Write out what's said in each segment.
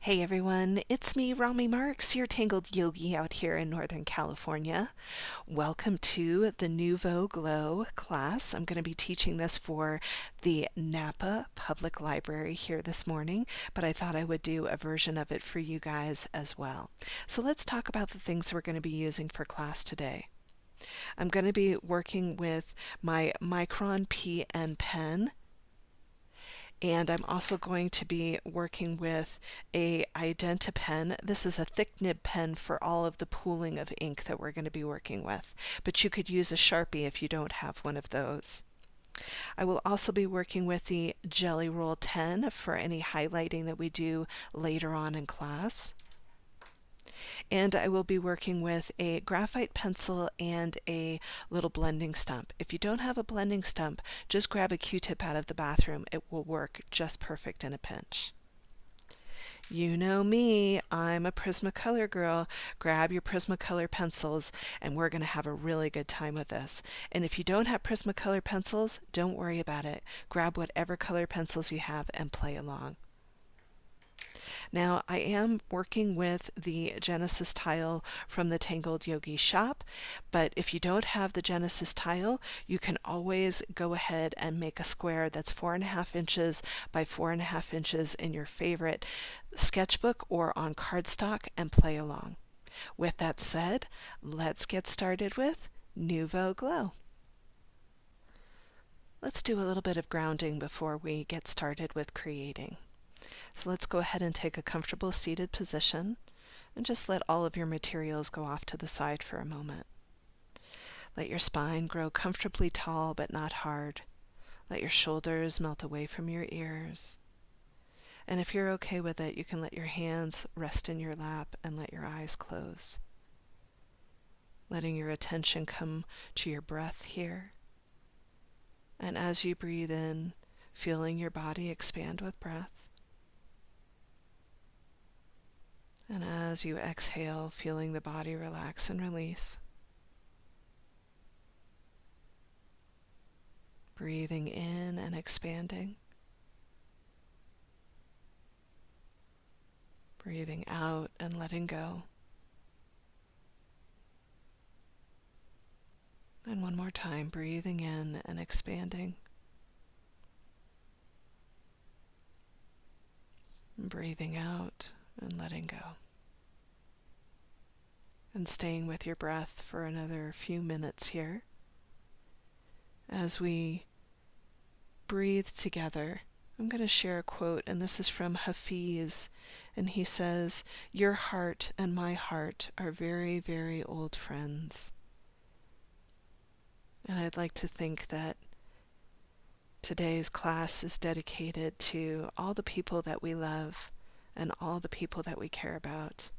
Hey everyone, it's me, Rami Marks, your Tangled Yogi out here in Northern California. Welcome to the Nouveau Glow class. I'm going to be teaching this for the Napa Public Library here this morning, but I thought I would do a version of it for you guys as well. So let's talk about the things we're going to be using for class today. I'm going to be working with my Micron PN Pen. And I'm also going to be working with a Identi pen. This is a thick nib pen for all of the pooling of ink that we're going to be working with. But you could use a sharpie if you don't have one of those. I will also be working with the Jelly Roll 10 for any highlighting that we do later on in class. And I will be working with a graphite pencil and a little blending stump. If you don't have a blending stump, just grab a Q-tip out of the bathroom. It will work just perfect in a pinch. You know me, I'm a Prismacolor girl. Grab your Prismacolor pencils and we're going to have a really good time with this. And if you don't have Prismacolor pencils, don't worry about it. Grab whatever color pencils you have and play along. Now I am working with the Genesis tile from the Tangled Yogi shop, but if you don't have the Genesis tile, you can always go ahead and make a square that's 4.5 inches by 4.5 inches in your favorite sketchbook or on cardstock and play along. With that said, let's get started with Nouveau Glow. Let's do a little bit of grounding before we get started with creating. So let's go ahead and take a comfortable seated position and just let all of your materials go off to the side for a moment. Let your spine grow comfortably tall but not hard. Let your shoulders melt away from your ears. And if you're okay with it, you can let your hands rest in your lap and let your eyes close. Letting your attention come to your breath here. And as you breathe in, feeling your body expand with breath. And as you exhale, feeling the body relax and release. Breathing in and expanding. Breathing out and letting go. And one more time, breathing in and expanding. And breathing out and letting go. And staying with your breath for another few minutes here. As we breathe together, I'm going to share a quote, and this is from Hafiz, and he says, "Your heart and my heart are very, very old friends." And I'd like to think that today's class is dedicated to all the people that we love and all the people that we care about,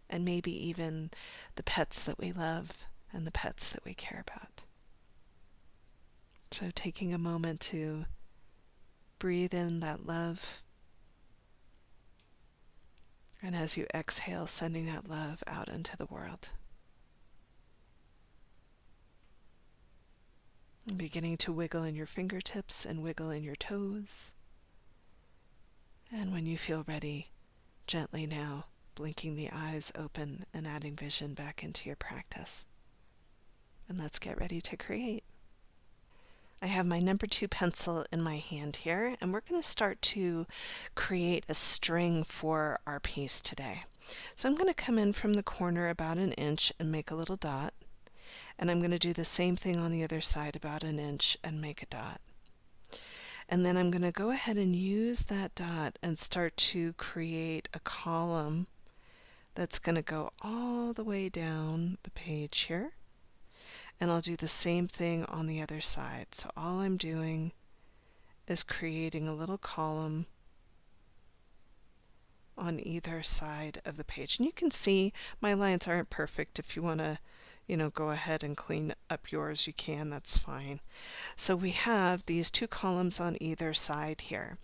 and maybe even the pets that we love and the pets that we care about. So taking a moment to breathe in that love, and as you exhale, sending that love out into the world. And beginning to wiggle in your fingertips and wiggle in your toes. And when you feel ready, gently now, blinking the eyes open and adding vision back into your practice. And let's get ready to create. I have my number 2 pencil in my hand here, and we're going to start to create a string for our piece today. So I'm going to come in from the corner about 1 inch and make a little dot, and I'm going to do the same thing on the other side about 1 inch and make a dot. And then I'm going to go ahead and use that dot and start to create a column that's going to go all the way down the page here. And I'll do the same thing on the other side. So all I'm doing is creating a little column on either side of the page. And you can see my lines aren't perfect. If you want to, go ahead and clean up yours, you can, that's fine. So we have these 2 columns on either side here.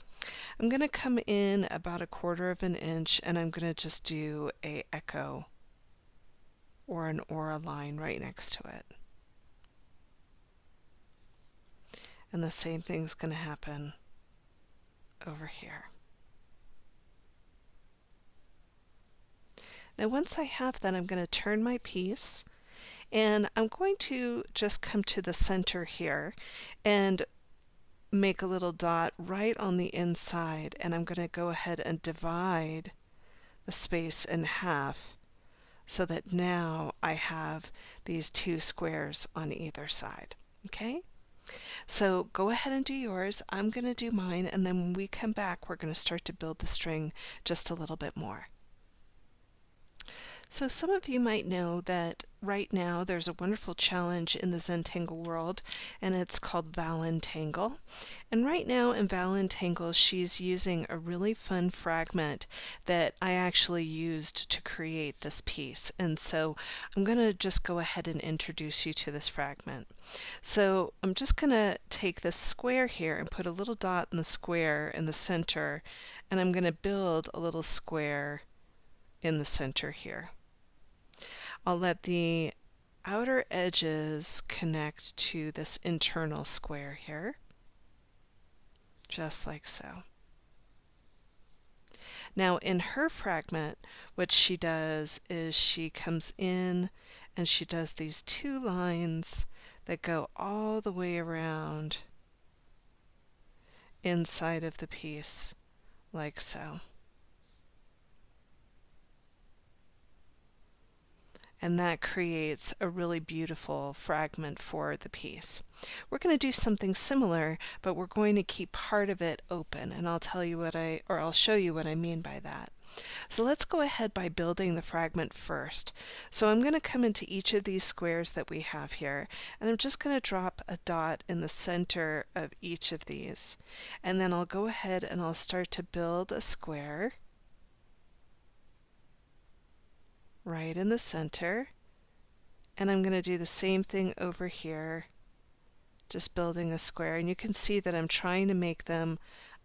I'm going to come in about 1/4 inch and I'm going to just do a echo or an aura line right next to it. And the same thing's going to happen over here. Now once I have that, I'm going to turn my piece, and I'm going to just come to the center here and make a little dot right on the inside, and I'm going to go ahead and divide the space in half so that now I have these two squares on either side. Okay? So go ahead and do yours. I'm going to do mine, and then when we come back, we're going to start to build the string just a little bit more. So some of you might know that right now there's a wonderful challenge in the Zentangle world, and it's called Valentangle. And right now in Valentangle, she's using a really fun fragment that I actually used to create this piece. And so I'm going to just go ahead and introduce you to this fragment. So I'm just going to take this square here and put a little dot in the square in the center, and I'm going to build a little square in the center here. I'll let the outer edges connect to this internal square here, just like so. Now in her fragment, what she does is she comes in and she does these two lines that go all the way around inside of the piece, like so. And that creates a really beautiful fragment for the piece. We're going to do something similar, but we're going to keep part of it open, and I'll tell you I'll show you what I mean by that. So let's go ahead by building the fragment first. So I'm going to come into each of these squares that we have here, and I'm just going to drop a dot in the center of each of these. And then I'll go ahead and I'll start to build a square right in the center, and I'm going to do the same thing over here, just building a square, and you can see that I'm trying to make them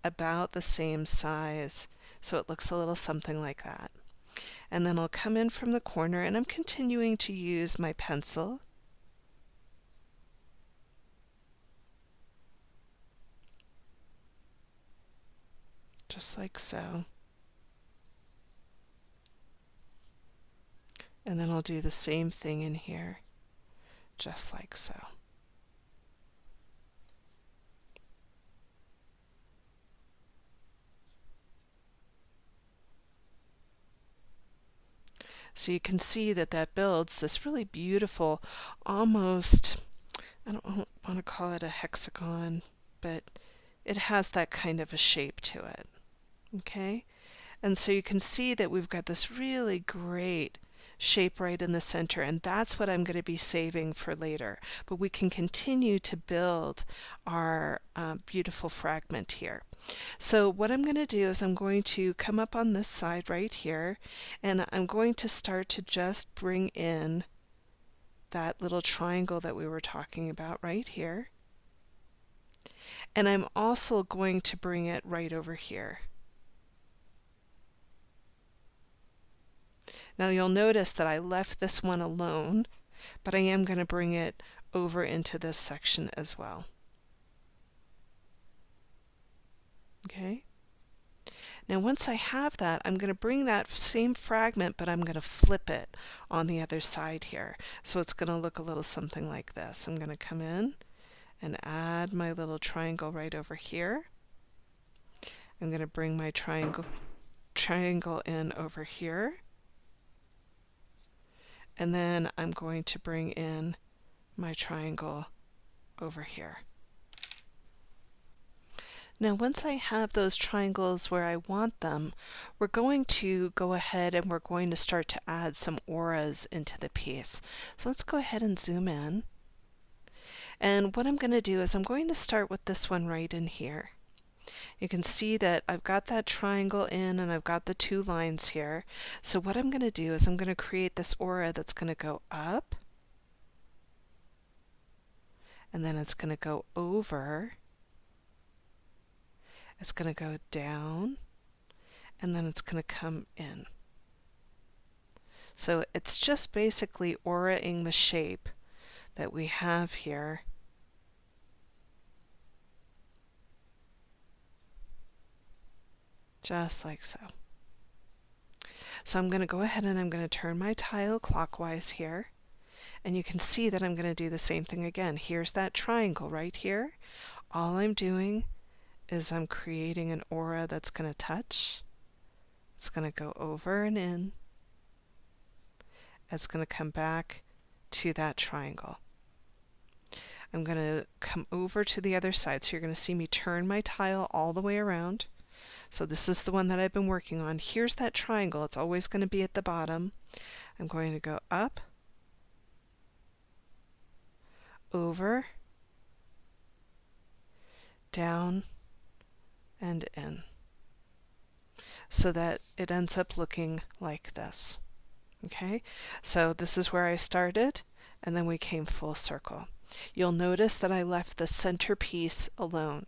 about the same size so it looks a little something like that. And then I'll come in from the corner, and I'm continuing to use my pencil just like so. And then I'll do the same thing in here, just like so. So you can see that that builds this really beautiful, almost, I don't want to call it a hexagon, but it has that kind of a shape to it. Okay? And so you can see that we've got this really great shape right in the center, and that's what I'm going to be saving for later. But we can continue to build our beautiful fragment here. So what I'm going to do is I'm going to come up on this side right here, and I'm going to start to just bring in that little triangle that we were talking about right here. And I'm also going to bring it right over here. Now you'll notice that I left this one alone, but I am going to bring it over into this section as well. Okay? Now once I have that, I'm going to bring that same fragment, but I'm going to flip it on the other side here. So it's going to look a little something like this. I'm going to come in and add my little triangle right over here. I'm going to bring my triangle in over here. And then I'm going to bring in my triangle over here. Now once I have those triangles where I want them, we're going to go ahead and we're going to start to add some auras into the piece. So let's go ahead and zoom in. And what I'm going to do is I'm going to start with this one right in here. You can see that I've got that triangle in and I've got the two lines here. So what I'm going to do is I'm going to create this aura that's going to go up, and then it's going to go over, it's going to go down, and then it's going to come in. So it's just basically auraing the shape that we have here. Just like so. So I'm going to go ahead and I'm going to turn my tile clockwise here. And you can see that I'm going to do the same thing again. Here's that triangle right here. All I'm doing is I'm creating an aura that's going to touch. It's going to go over and in. It's going to come back to that triangle. I'm going to come over to the other side. So you're going to see me turn my tile all the way around. So this is the one that I've been working on. Here's that triangle. It's always going to be at the bottom. I'm going to go up, over, down, and in, so that it ends up looking like this. Okay, so this is where I started, and then we came full circle. You'll notice that I left the center piece alone.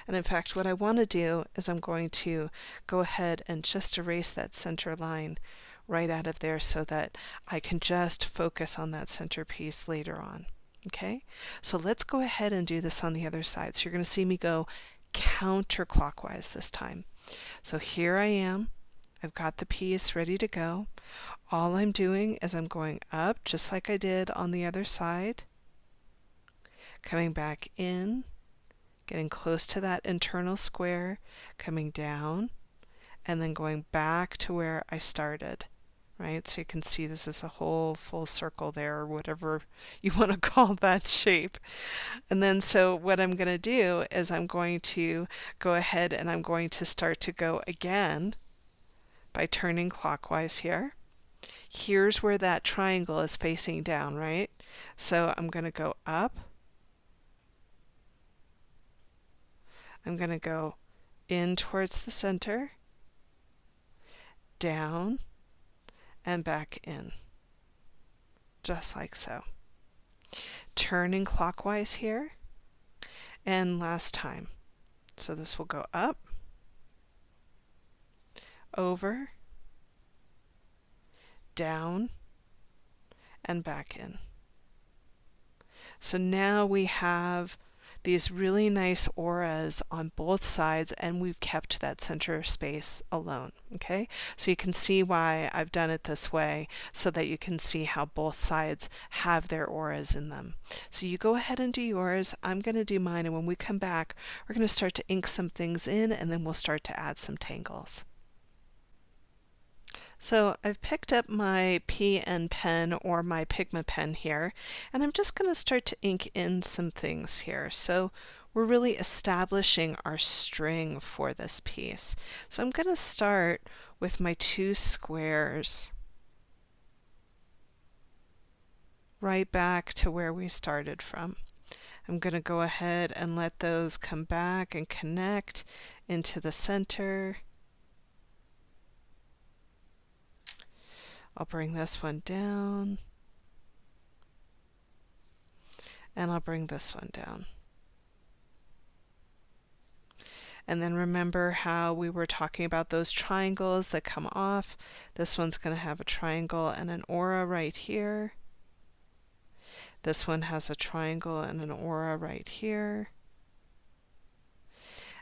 And in fact, what I want to do is I'm going to go ahead and just erase that center line right out of there so that I can just focus on that center piece later on. Okay, so let's go ahead and do this on the other side. So you're going to see me go counterclockwise this time. So here I am. I've got the piece ready to go. All I'm doing is I'm going up just like I did on the other side, coming back in, getting close to that internal square, coming down, and then going back to where I started. Right? So you can see this is a whole full circle there, or whatever you want to call that shape. And then so what I'm going to do is I'm going to go ahead and I'm going to start to go again by turning clockwise here. Here's where that triangle is facing down, right? So I'm going to go up. I'm going to go in towards the center, down, and back in, just like so. Turning clockwise here, and last time. So this will go up, over, down, and back in. So now we have these really nice auras on both sides, and we've kept that center space alone. Okay, so you can see why I've done it this way, so that you can see how both sides have their auras in them. So you go ahead and do yours. I'm going to do mine, and when we come back, we're going to start to ink some things in, and then we'll start to add some tangles. So I've picked up my PN pen or my Pigma pen here, and I'm just going to start to ink in some things here. So we're really establishing our string for this piece. So I'm going to start with my two squares right back to where we started from. I'm going to go ahead and let those come back and connect into the center. I'll bring this one down, and I'll bring this one down. And then remember how we were talking about those triangles that come off. This one's going to have a triangle and an aura right here. This one has a triangle and an aura right here.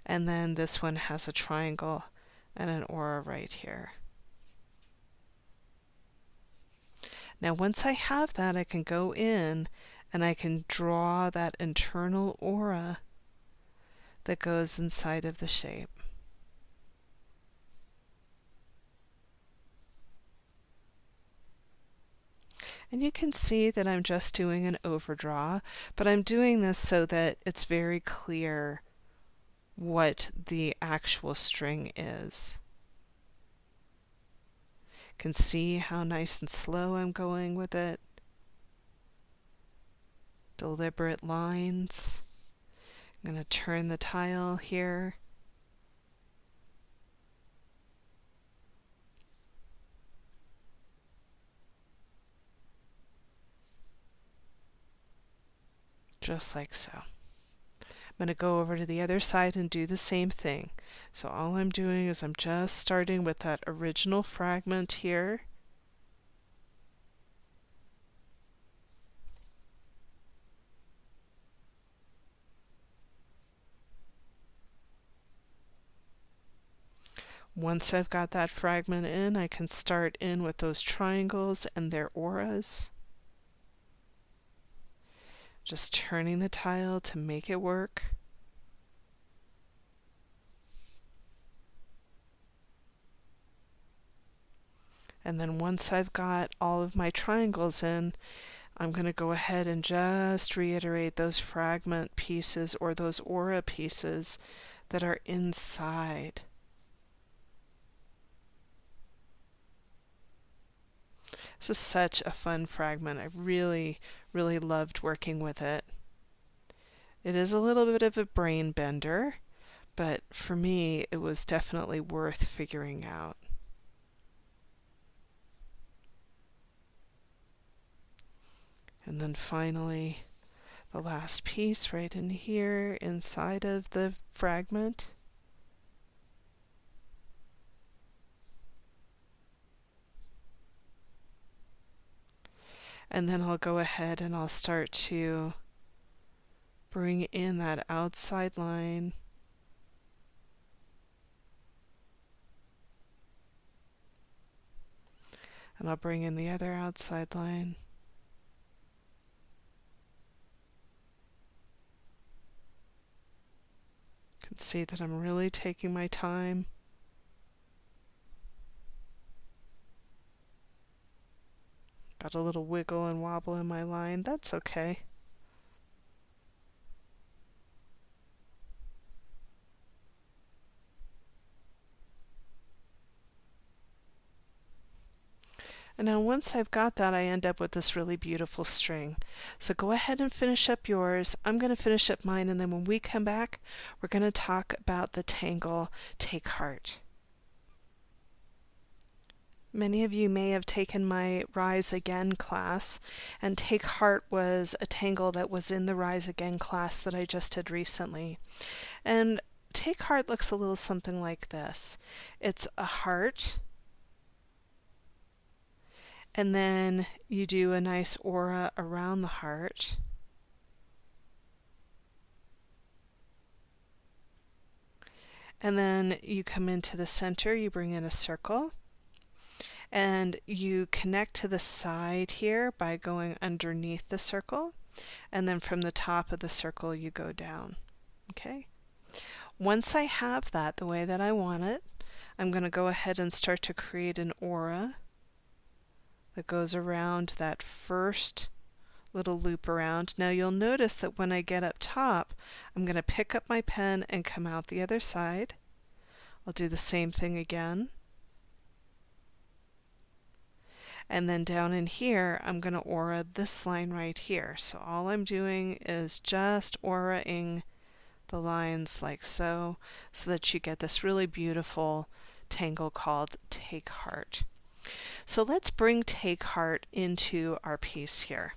And then this one has a triangle and an aura right here. Now once I have that, I can go in and I can draw that internal aura that goes inside of the shape. And you can see that I'm just doing an overdraw, but I'm doing this so that it's very clear what the actual string is. Can see how nice and slow I'm going with it. Deliberate lines. I'm going to turn the tile here. Just like so. I'm going to go over to the other side and do the same thing. So all I'm doing is I'm just starting with that original fragment here. Once I've got that fragment in, I can start in with those triangles and their auras. Just turning the tile to make it work. And then once I've got all of my triangles in, I'm going to go ahead and just reiterate those fragment pieces or those aura pieces that are inside. This is such a fun fragment. I really, really loved working with it. It is a little bit of a brain bender, but for me, it was definitely worth figuring out. And then finally, the last piece right in here inside of the fragment. And then I'll go ahead and I'll start to bring in that outside line. And I'll bring in the other outside line. You can see that I'm really taking my time. Got a little wiggle and wobble in my line. That's okay. And now once I've got that, I end up with this really beautiful string. So go ahead and finish up yours. I'm going to finish up mine, and then when we come back, we're going to talk about the tangle Take Heart. Many of you may have taken my Rise Again class, and Take Heart was a tangle that was in the Rise Again class that I just did recently. And Take Heart looks a little something like this. It's a heart, and then you do a nice aura around the heart. And then you come into the center, you bring in a circle, and you connect to the side here by going underneath the circle, and then from the top of the circle you go down. Okay? Once I have that the way that I want it, I'm going to go ahead and start to create an aura that goes around that first little loop around. Now you'll notice that when I get up top, I'm going to pick up my pen and come out the other side. I'll do the same thing again. And then down in here, I'm going to aura this line right here. So all I'm doing is just auraing the lines like so, so that you get this really beautiful tangle called Take Heart. So let's bring Take Heart into our piece here.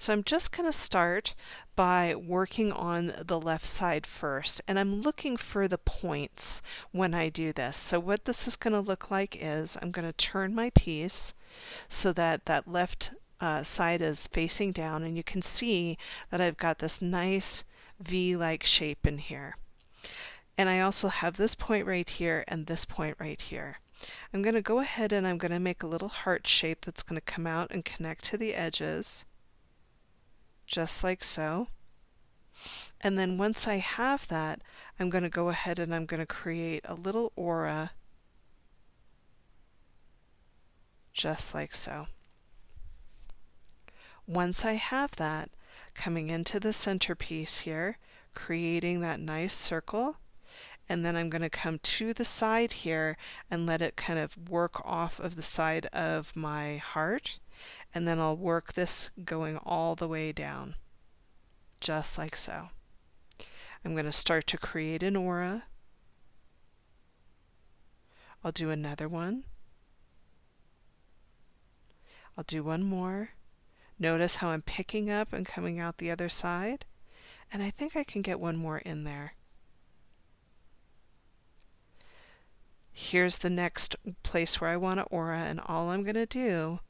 So I'm just going to start by working on the left side first, and I'm looking for the points when I do this. So what this is going to look like is I'm going to turn my piece so that that left side is facing down, and you can see that I've got this nice V-like shape in here. And I also have this point right here and this point right here. I'm going to go ahead and I'm going to make a little heart shape that's going to come out and connect to the edges, just like so. And then once I have that, I'm going to go ahead and I'm going to create a little aura, just like so. Once I have that, coming into the centerpiece here, creating that nice circle, and then I'm going to come to the side here and let it kind of work off of the side of my heart, and then I'll work this going all the way down, just like so. I'm going to start to create an aura. I'll do another one. I'll do one more. Notice how I'm picking up and coming out the other side, and I think I can get one more in there. Here's the next place where I want to aura, and all I'm going to do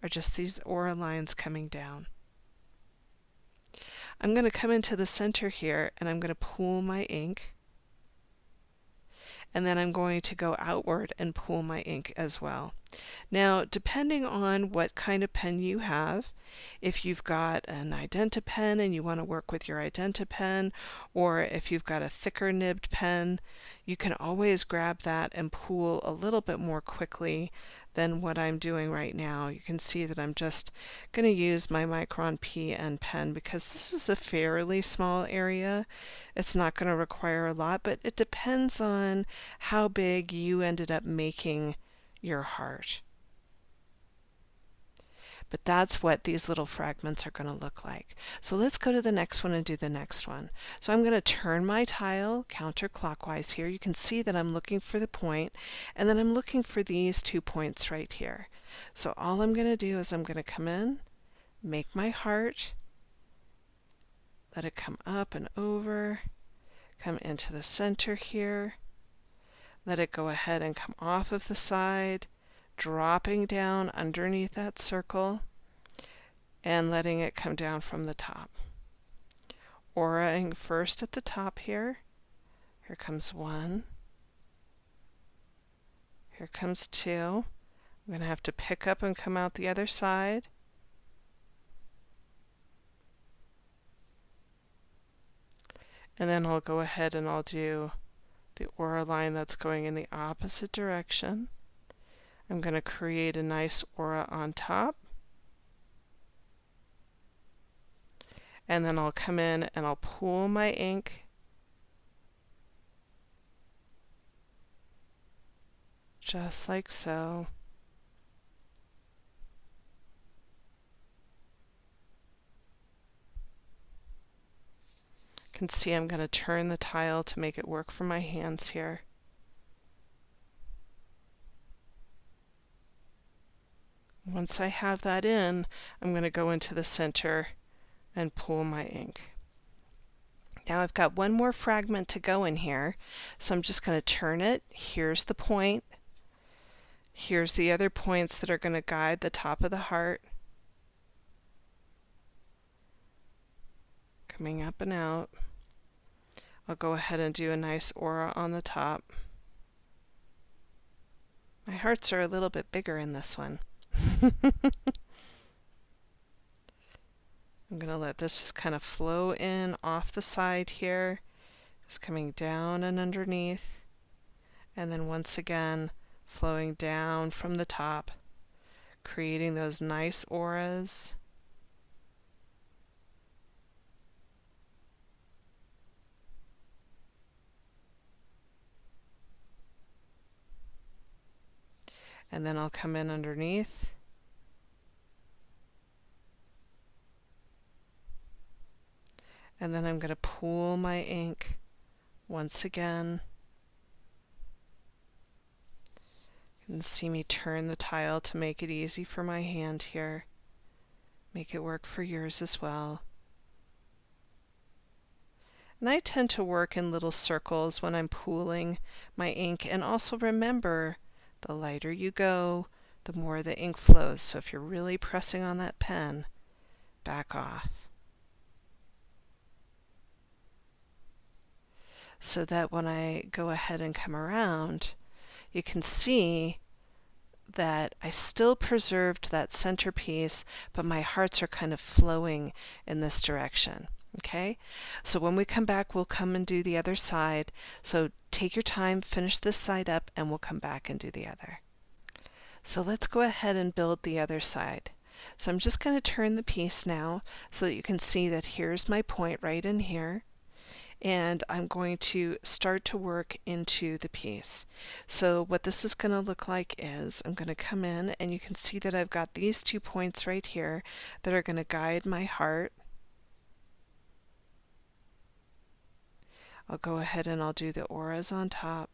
are just these aura lines coming down. I'm going to come into the center here and I'm going to pool my ink, and then I'm going to go outward and pool my ink as well. Now, depending on what kind of pen you have, if you've got an Identi pen and you want to work with your Identi pen, or if you've got a thicker nibbed pen, you can always grab that and pool a little bit more quickly than what I'm doing right now. You can see that I'm just going to use my Micron PN pen because this is a fairly small area. It's not going to require a lot, but it depends on how big you ended up making your heart. But that's what these little fragments are going to look like. So let's go to the next one and do the next one. So I'm going to turn my tile counterclockwise here. You can see that I'm looking for the point, and then I'm looking for these 2 points right here. So all I'm going to do is I'm going to come in, make my heart, let it come up and over, come into the center here, let it go ahead and come off of the side, dropping down underneath that circle and letting it come down from the top. Auraing first at the top here. Here comes 1. Here comes 2. I'm going to have to pick up and come out the other side. And then I'll go ahead and I'll do the aura line that's going in the opposite direction. I'm going to create a nice aura on top. And then I'll come in and I'll pool my ink just like so. You can see I'm going to turn the tile to make it work for my hands here. Once I have that in, I'm going to go into the center and pool my ink. Now I've got one more fragment to go in here, so I'm just going to turn it. Here's the point. Here's the other points that are going to guide the top of the heart. Coming up and out. I'll go ahead and do a nice aura on the top. My hearts are a little bit bigger in this one. I'm going to let this just kind of flow in off the side here, just coming down and underneath, and then once again flowing down from the top, creating those nice auras. And then I'll come in underneath. And then I'm going to pool my ink once again. You can see me turn the tile to make it easy for my hand here. Make it work for yours as well. And I tend to work in little circles when I'm pooling my ink, and also remember, the lighter you go, the more the ink flows. So if you're really pressing on that pen, back off. So that when I go ahead and come around, you can see that I still preserved that centerpiece, but my hearts are kind of flowing in this direction. Okay, so when we come back, we'll come and do the other side. So take your time, finish this side up, and we'll come back and do the other. So let's go ahead and build the other side. So I'm just going to turn the piece now so that you can see that here's my point right in here. And I'm going to start to work into the piece. So what this is going to look like is I'm going to come in, and you can see that I've got these 2 points right here that are going to guide my heart. I'll go ahead and I'll do the auras on top,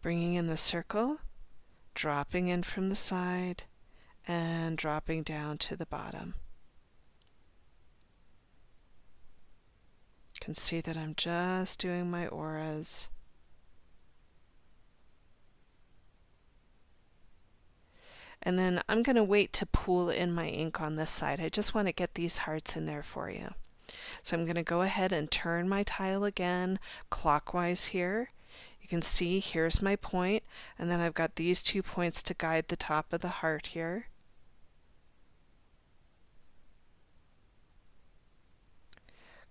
bringing in the circle, dropping in from the side, and dropping down to the bottom. You can see that I'm just doing my auras. And then I'm going to wait to pool in my ink on this side. I just want to get these hearts in there for you. So I'm going to go ahead and turn my tile again clockwise here. You can see here's my point, and then I've got these 2 points to guide the top of the heart here.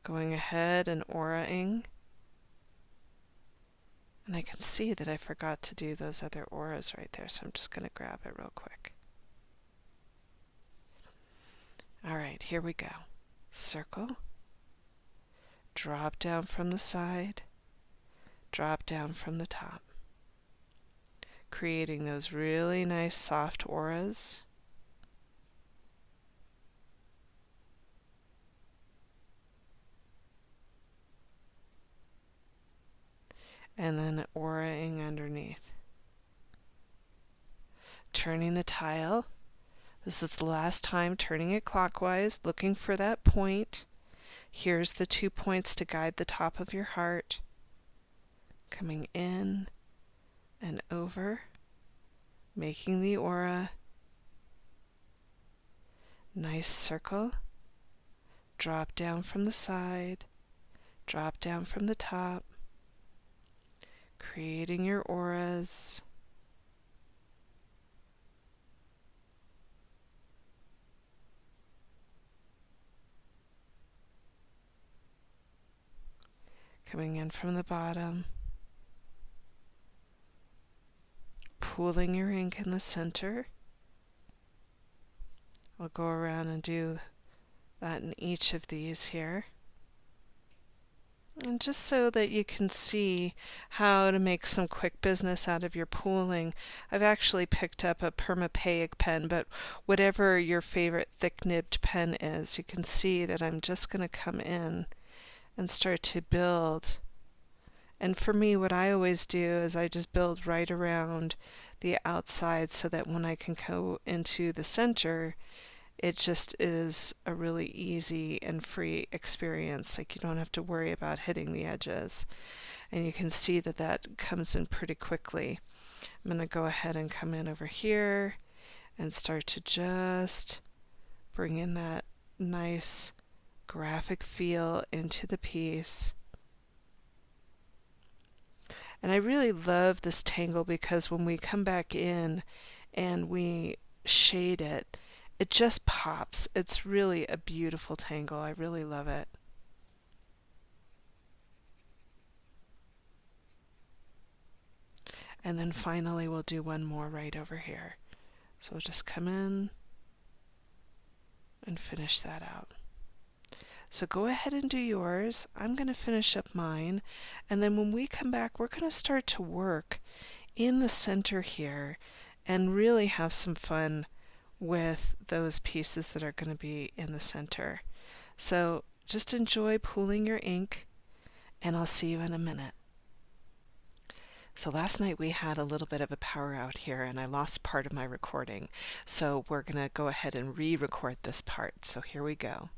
Going ahead and auraing. And I can see that I forgot to do those other auras right there, so I'm just going to grab it real quick. All right, here we go. Circle, drop down from the side, drop down from the top, creating those really nice soft auras. And then auraing underneath. Turning the tile. This is the last time turning it clockwise, looking for that point. Here's the 2 points to guide the top of your heart. Coming in and over, making the aura. Nice circle. Drop down from the side, drop down from the top, creating your auras. Coming in from the bottom, pooling your ink in the center. I'll go around and do that in each of these here. And just so that you can see how to make some quick business out of your pooling, I've actually picked up a permapaic pen, but whatever your favorite thick-nibbed pen is, you can see that I'm just going to come in and start to build. And for me, what I always do is I just build right around the outside so that when I can go into the center, it just is a really easy and free experience. Like, you don't have to worry about hitting the edges. And you can see that that comes in pretty quickly. I'm going to go ahead and come in over here and start to just bring in that nice graphic feel into the piece. And I really love this tangle because when we come back in and we shade it, it just pops. It's really a beautiful tangle. I really love it. And then finally we'll do one more right over here. So we'll just come in and finish that out. So go ahead and do yours. I'm going to finish up mine. And then when we come back, we're going to start to work in the center here and really have some fun with those pieces that are going to be in the center. So just enjoy pooling your ink, and I'll see you in a minute. So last night we had a little bit of a power out here and I lost part of my recording. So we're going to go ahead and re-record this part. So here we go.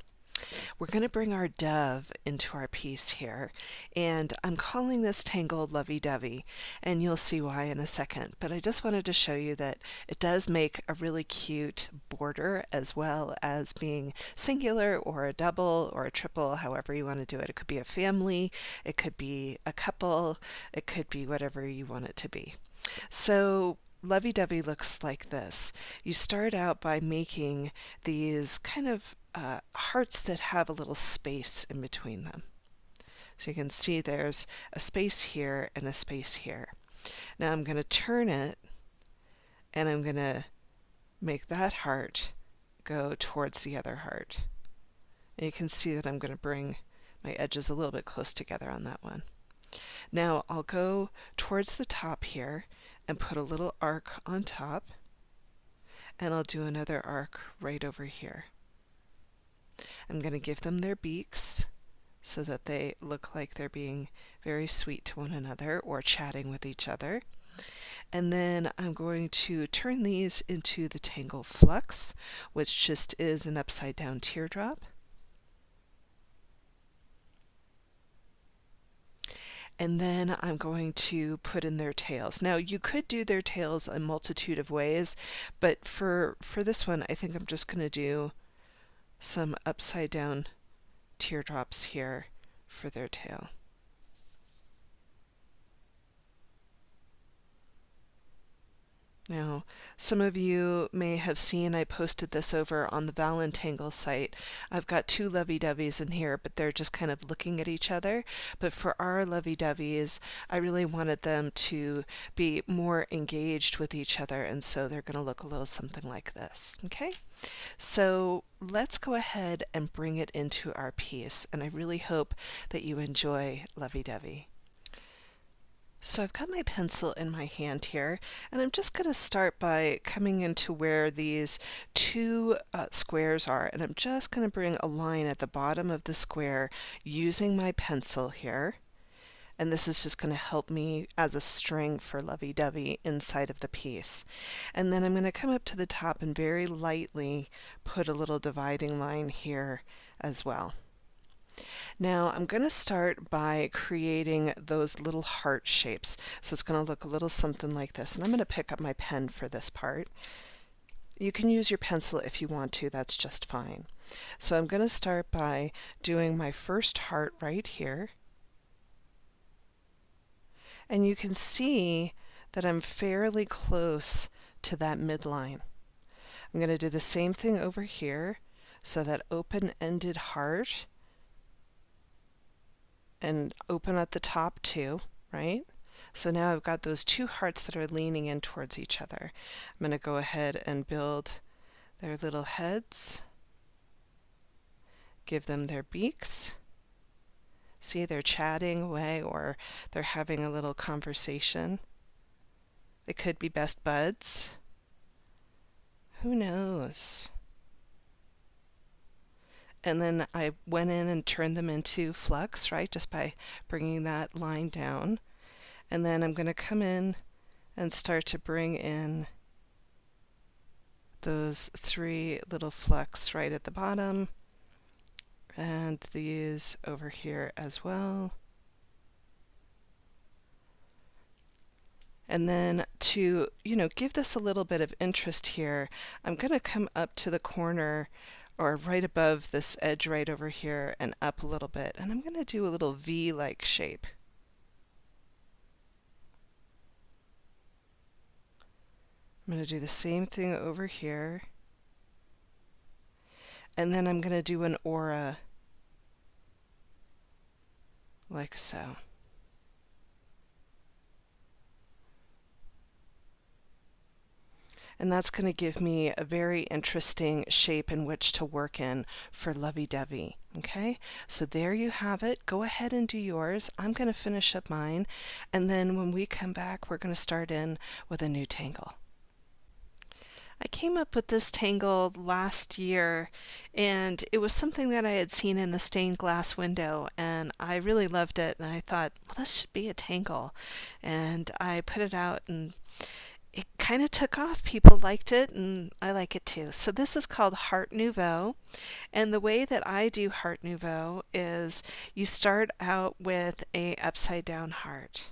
We're going to bring our dove into our piece here, and I'm calling this tangle lovey-dovey, and you'll see why in a second. But I just wanted to show you that it does make a really cute border, as well as being singular or a double or a triple, however you want to do it. It could be a family, it could be a couple, it could be whatever you want it to be. So lovey-dovey looks like this. You start out by making these kind of hearts that have a little space in between them. So you can see there's a space here and a space here. Now I'm going to turn it and I'm going to make that heart go towards the other heart. And you can see that I'm going to bring my edges a little bit close together on that one. Now I'll go towards the top here and put a little arc on top, and I'll do another arc right over here. I'm going to give them their beaks so that they look like they're being very sweet to one another or chatting with each other. And then I'm going to turn these into the Tangle Flux, which just is an upside down teardrop. And then I'm going to put in their tails. Now you could do their tails a multitude of ways, but for this one I think I'm just going to do some upside down teardrops here for their tail. Now, some of you may have seen I posted this over on the Zentangle site. I've got two lovey-doveys in here, but they're just kind of looking at each other. But for our lovey-doveys, I really wanted them to be more engaged with each other, and so they're going to look a little something like this. Okay? So let's go ahead and bring it into our piece, and I really hope that you enjoy lovey-dovey. So I've got my pencil in my hand here, and I'm just going to start by coming into where these two squares are, and I'm just going to bring a line at the bottom of the square using my pencil here. And this is just going to help me as a string for lovey-dovey inside of the piece. And then I'm going to come up to the top and very lightly put a little dividing line here as well. Now I'm going to start by creating those little heart shapes. So it's going to look a little something like this. And I'm going to pick up my pen for this part. You can use your pencil if you want to, that's just fine. So I'm going to start by doing my first heart right here. And you can see that I'm fairly close to that midline. I'm going to do the same thing over here. So that open-ended heart, and open at the top too, right? So now I've got those two hearts that are leaning in towards each other. I'm going to go ahead and build their little heads, give them their beaks. See, they're chatting away or they're having a little conversation. They could be best buds. Who knows? And then I went in and turned them into flux, right, just by bringing that line down. And then I'm going to come in and start to bring in those three little flux right at the bottom, and these over here as well. And then to, give this a little bit of interest here, I'm going to come up to the corner or right above this edge right over here and up a little bit. And I'm going to do a little V-like shape. I'm going to do the same thing over here. And then I'm going to do an aura like so. And that's going to give me a very interesting shape in which to work in for lovey-dovey. Okay, so there you have it. Go ahead and do yours. I'm going to finish up mine, and then when we come back, we're going to start in with a new tangle. I came up with this tangle last year, and it was something that I had seen in a stained glass window, and I really loved it, and I thought, well, this should be a tangle. And I put it out, and it kind of took off. People liked it, and I like it too. So this is called Heart Nouveau, and the way that I do Heart Nouveau is you start out with a upside down heart.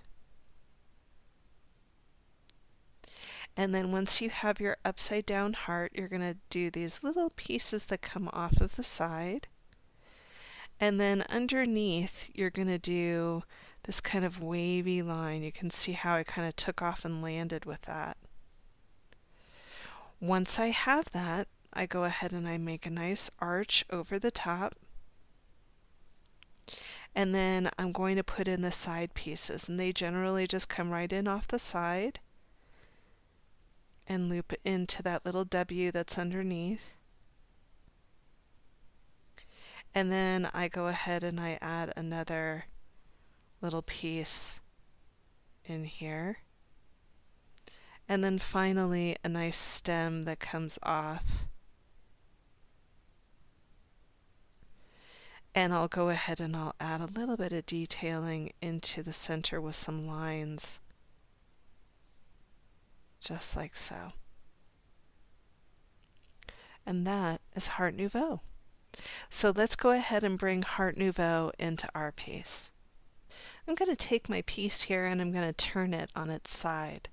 And then once you have your upside down heart, you're going to do these little pieces that come off of the side. And then underneath, you're going to do this kind of wavy line. You can see how I kind of took off and landed with that. Once I have that, I go ahead and I make a nice arch over the top. And then I'm going to put in the side pieces, and they generally just come right in off the side and loop into that little W that's underneath. And then I go ahead and I add another little piece in here. And then finally a nice stem that comes off. And I'll go ahead and I'll add a little bit of detailing into the center with some lines. Just like so. And that is Heart Nouveau. So let's go ahead and bring Heart Nouveau into our piece. I'm going to take my piece here and I'm going to turn it on its side.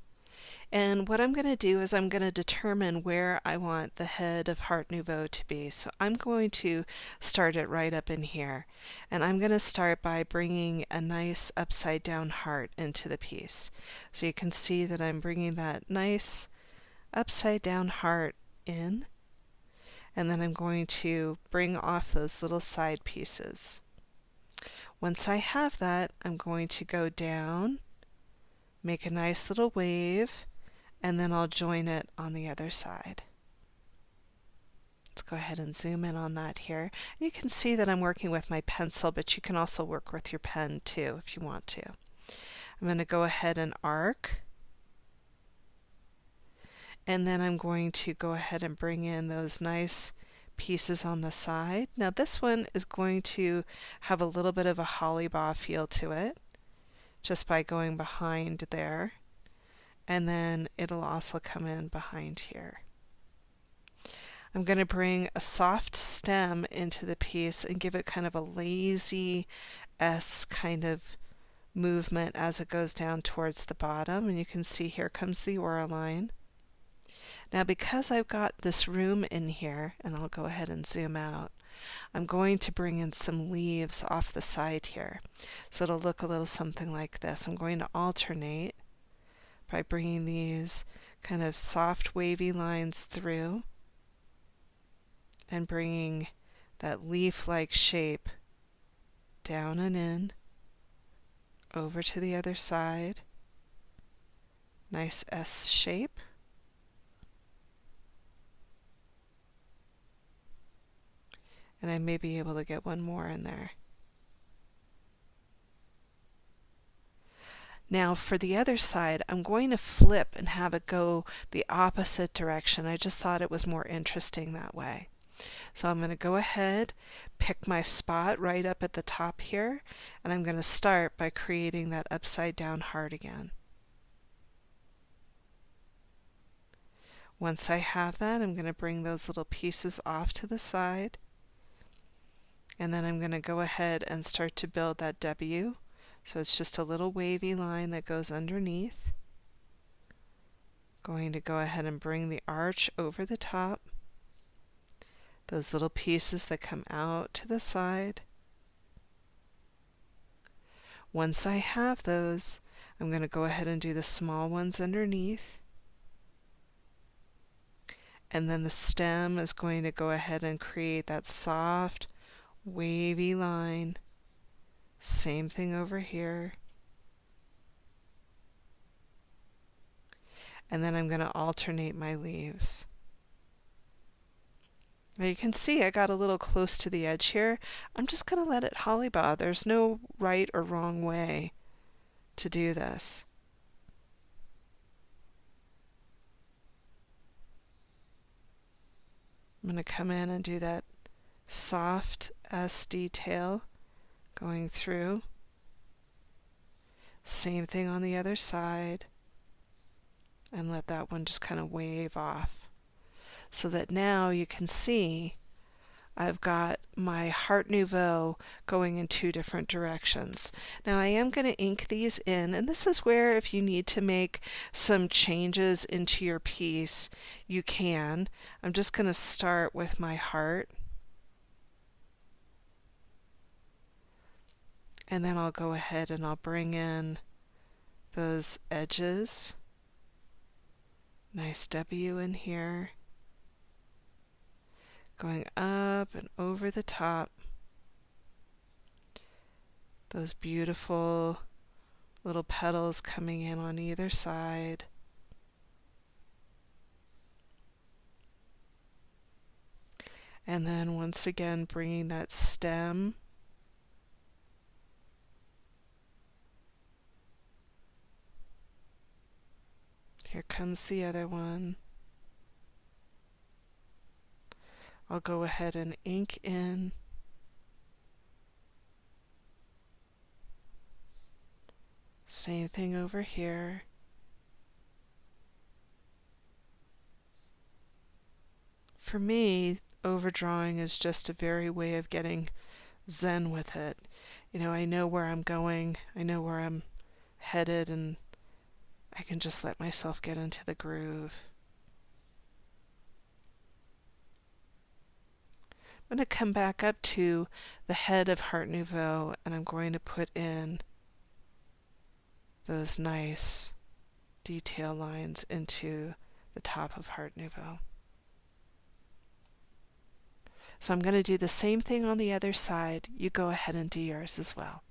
And what I'm going to do is I'm going to determine where I want the head of Heart Nouveau to be. So I'm going to start it right up in here. And I'm going to start by bringing a nice upside down heart into the piece. So you can see that I'm bringing that nice upside down heart in. And then I'm going to bring off those little side pieces. Once I have that, I'm going to go down, make a nice little wave, and then I'll join it on the other side. Let's go ahead and zoom in on that here. You can see that I'm working with my pencil, but you can also work with your pen too if you want to. I'm going to go ahead and arc, and then I'm going to go ahead and bring in those nice pieces on the side. Now this one is going to have a little bit of a holly bow feel to it, just by going behind there. And then it'll also come in behind here. I'm going to bring a soft stem into the piece and give it kind of a lazy S kind of movement as it goes down towards the bottom. And you can see here comes the aura line. Now because I've got this room in here, and I'll go ahead and zoom out, I'm going to bring in some leaves off the side here. So it'll look a little something like this. I'm going to alternate by bringing these kind of soft wavy lines through and bringing that leaf-like shape down and in, over to the other side. Nice S shape. And I may be able to get one more in there. Now for the other side, I'm going to flip and have it go the opposite direction. I just thought it was more interesting that way. So I'm going to go ahead, pick my spot right up at the top here, and I'm going to start by creating that upside down heart again. Once I have that, I'm going to bring those little pieces off to the side, and then I'm going to go ahead and start to build that W. So it's just a little wavy line that goes underneath. Going to go ahead and bring the arch over the top. Those little pieces that come out to the side. Once I have those, I'm going to go ahead and do the small ones underneath. And then the stem is going to go ahead and create that soft, wavy line. Same thing over here. And then I'm going to alternate my leaves. Now you can see I got a little close to the edge here. I'm just going to let it hollybow. There's no right or wrong way to do this. I'm going to come in and do that soft S detail going through. Same thing on the other side. And let that one just kind of wave off. So that now you can see I've got my Heart Nouveau going in two different directions. Now I am going to ink these in, and this is where if you need to make some changes into your piece, you can. I'm just going to start with my heart. And then I'll go ahead and I'll bring in those edges. Nice W in here. Going up and over the top. Those beautiful little petals coming in on either side. And then once again bringing that stem here comes the other one. I'll go ahead and ink in. Same thing over here. For me, overdrawing is just a very way of getting zen with it. You know, I know where I'm going, I know where I'm headed, and I can just let myself get into the groove. I'm going to come back up to the head of Heart Nouveau, and I'm going to put in those nice detail lines into the top of Heart Nouveau. So I'm going to do the same thing on the other side. You go ahead and do yours as well.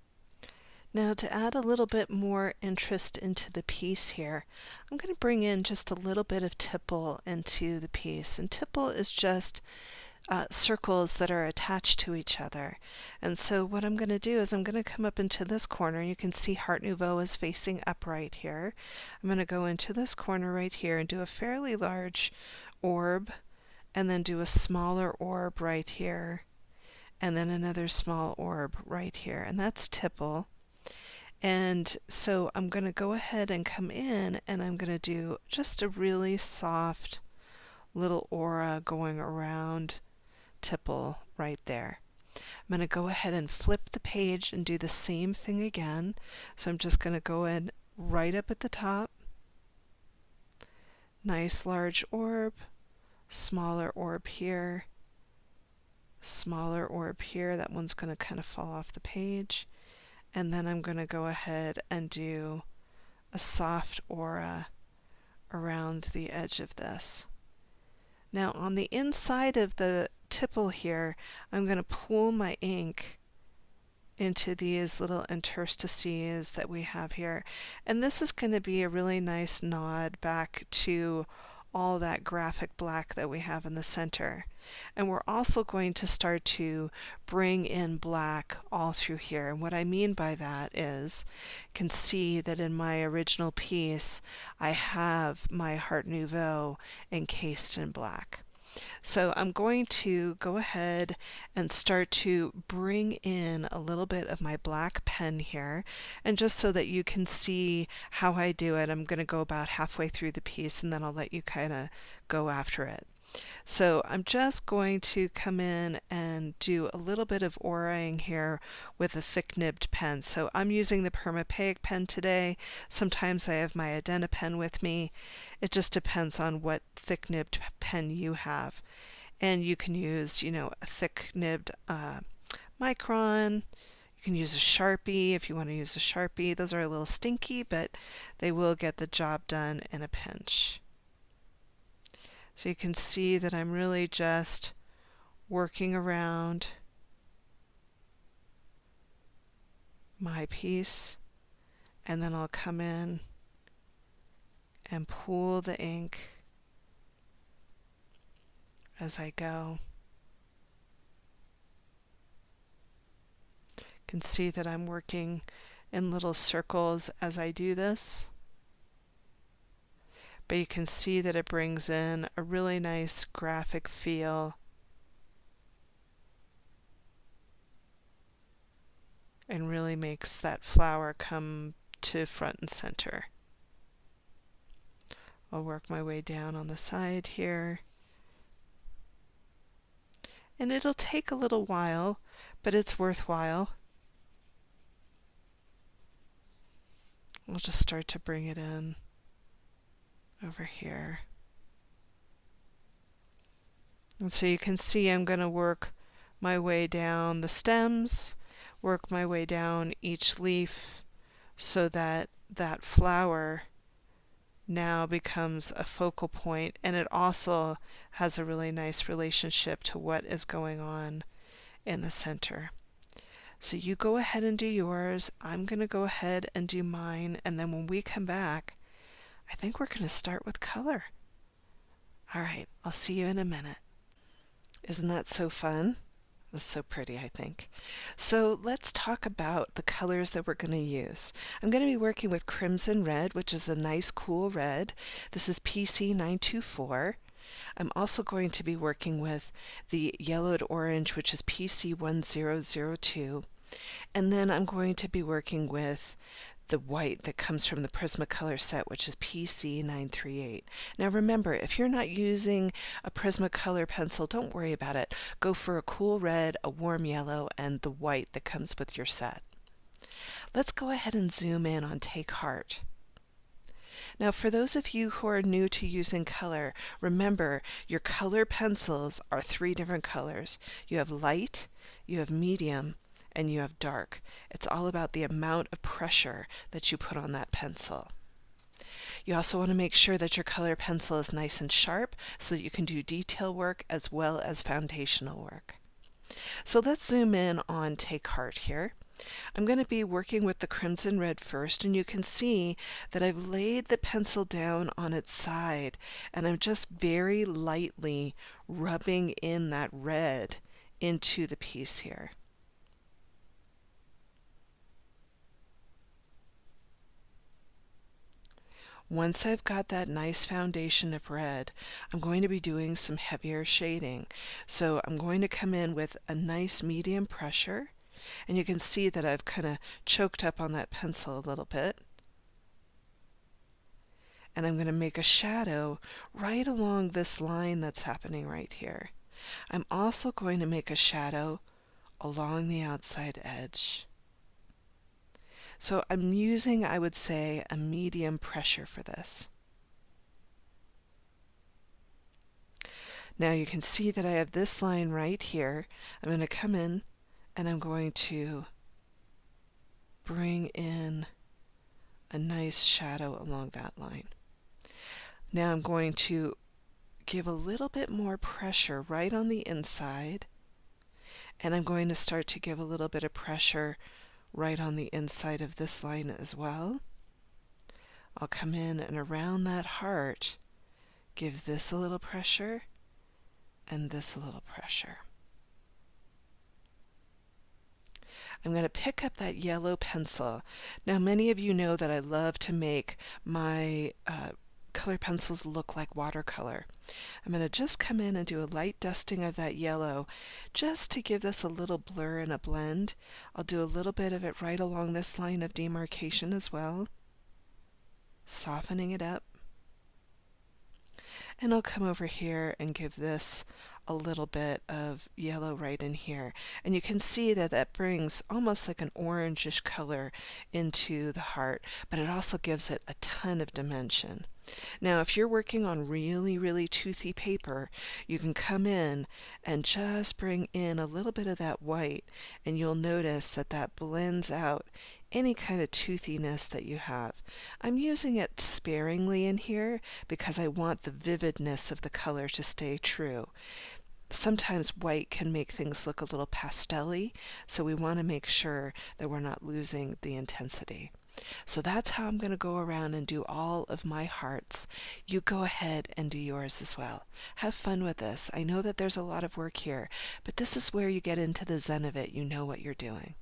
Now, to add a little bit more interest into the piece here, I'm going to bring in just a little bit of tipple into the piece. And tipple is just circles that are attached to each other. And so what I'm going to do is I'm going to come up into this corner. You can see Heart Nouveau is facing upright here. I'm going to go into this corner right here and do a fairly large orb, and then do a smaller orb right here, and then another small orb right here, and that's tipple. And so I'm going to go ahead and come in, and I'm going to do just a really soft little aura going around tipple right there. I'm going to go ahead and flip the page and do the same thing again. So I'm just going to go in right up at the top, nice large orb, smaller orb here, smaller orb here. That one's going to kind of fall off the page. And then I'm going to go ahead and do a soft aura around the edge of this. Now on the inside of the tipple here, I'm going to pull my ink into these little interstices that we have here. And this is going to be a really nice nod back to all that graphic black that we have in the center. And we're also going to start to bring in black all through here. And what I mean by that is, you can see that in my original piece, I have my Heart Nouveau encased in black. So I'm going to go ahead and start to bring in a little bit of my black pen here, and just so that you can see how I do it, I'm going to go about halfway through the piece and then I'll let you kind of go after it. So I'm just going to come in and do a little bit of auraing here with a thick-nibbed pen. So I'm using the Permapaque pen today. Sometimes I have my Identi pen with me. It just depends on what thick-nibbed pen you have. And you can use, a thick-nibbed Micron. You can use a sharpie if you want to use a sharpie. Those are a little stinky, but they will get the job done in a pinch. So you can see that I'm really just working around my piece, and then I'll come in and pull the ink as I go. You can see that I'm working in little circles as I do this. But you can see that it brings in a really nice graphic feel and really makes that flower come to front and center. I'll work my way down on the side here. And it'll take a little while, but it's worthwhile. We'll just start to bring it in over here. And so you can see I'm going to work my way down the stems, work my way down each leaf, so that that flower now becomes a focal point, and it also has a really nice relationship to what is going on in the center. So you go ahead and do yours. I'm going to go ahead and do mine, and then when we come back, I think we're going to start with color. All right, I'll see you in a minute. Isn't that so fun? It's so pretty, I think. So let's talk about the colors that we're going to use. I'm going to be working with Crimson Red, which is a nice cool red. This is PC 924. I'm also going to be working with the Yellowed Orange, which is PC 1002. And then I'm going to be working with the white that comes from the Prismacolor set, which is PC 938. Now remember, if you're not using a Prismacolor pencil, don't worry about it. Go for a cool red, a warm yellow, and the white that comes with your set. Let's go ahead and zoom in on Take Heart. Now, for those of you who are new to using color, remember your color pencils are three different colors. You have light, you have medium, and you have dark. It's all about the amount of pressure that you put on that pencil. You also want to make sure that your color pencil is nice and sharp so that you can do detail work as well as foundational work. So let's zoom in on Take Heart here. I'm going to be working with the crimson red first, and you can see that I've laid the pencil down on its side, and I'm just very lightly rubbing in that red into the piece here. Once I've got that nice foundation of red, I'm going to be doing some heavier shading. So I'm going to come in with a nice medium pressure, and you can see that I've kind of choked up on that pencil a little bit. And I'm going to make a shadow right along this line that's happening right here. I'm also going to make a shadow along the outside edge. So I'm using, I would say, a medium pressure for this. Now you can see that I have this line right here. I'm going to come in and I'm going to bring in a nice shadow along that line. Now I'm going to give a little bit more pressure right on the inside, and I'm going to start to give a little bit of pressure right on the inside of this line as well. I'll come in and around that heart, give this a little pressure and this a little pressure. I'm going to pick up that yellow pencil. Now many of you know that I love to make my color pencils look like watercolor. I'm going to just come in and do a light dusting of that yellow just to give this a little blur and a blend. I'll do a little bit of it right along this line of demarcation as well, softening it up. And I'll come over here and give this a little bit of yellow right in here. And you can see that that brings almost like an orangish color into the heart, but it also gives it a ton of dimension. Now, if you're working on really, really toothy paper, you can come in and just bring in a little bit of that white, and you'll notice that that blends out any kind of toothiness that you have. I'm using it sparingly in here because I want the vividness of the color to stay true. Sometimes white can make things look a little pastel-y, so we want to make sure that we're not losing the intensity. So that's how I'm going to go around and do all of my hearts. You go ahead and do yours as well. Have fun with this. I know that there's a lot of work here, but this is where you get into the zen of it. You know what you're doing.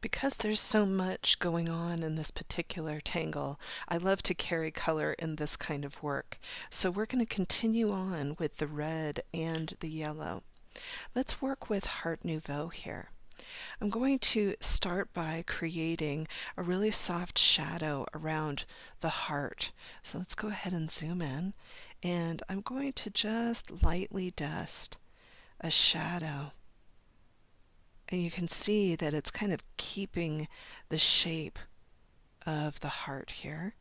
Because there's so much going on in this particular tangle, I love to carry color in this kind of work. So we're going to continue on with the red and the yellow. Let's work with Heart Nouveau here. I'm going to start by creating a really soft shadow around the heart. So let's go ahead and zoom in, and I'm going to just lightly dust a shadow. And you can see that it's kind of keeping the shape of the heart here.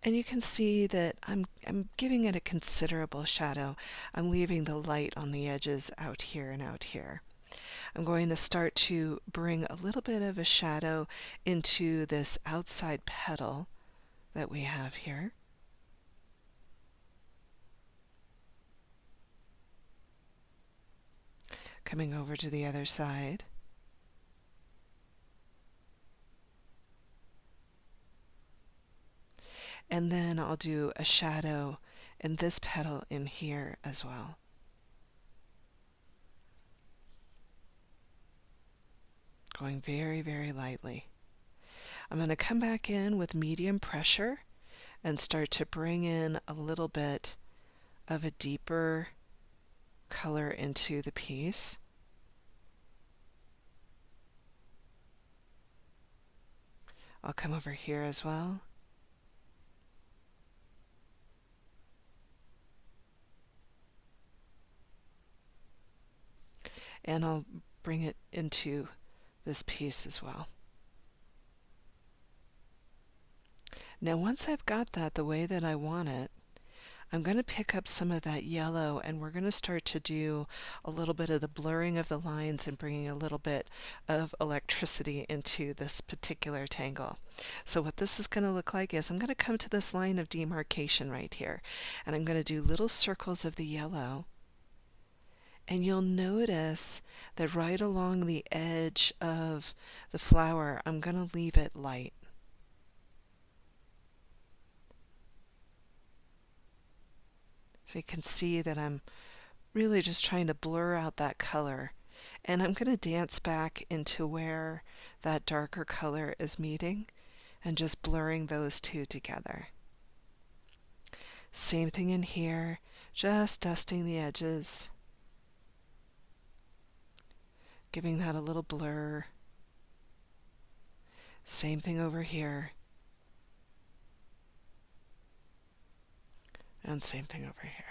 And you can see that I'm giving it a considerable shadow. I'm leaving the light on the edges out here and out here. I'm going to start to bring a little bit of a shadow into this outside petal that we have here. Coming over to the other side. And then I'll do a shadow in this petal in here as well. Going very, very lightly. I'm going to come back in with medium pressure and start to bring in a little bit of a deeper color into the piece. I'll come over here as well. and I'll bring it into this piece as well. Now once I've got that the way that I want it, I'm going to pick up some of that yellow and we're going to start to do a little bit of the blurring of the lines and bringing a little bit of electricity into this particular tangle. So what this is going to look like is I'm going to come to this line of demarcation right here, and I'm going to do little circles of the yellow, and you'll notice that right along the edge of the flower I'm going to leave it light. So you can see that I'm really just trying to blur out that color. And I'm going to dance back into where that darker color is meeting and just blurring those two together. Same thing in here, just dusting the edges, giving that a little blur. Same thing over here. And same thing over here.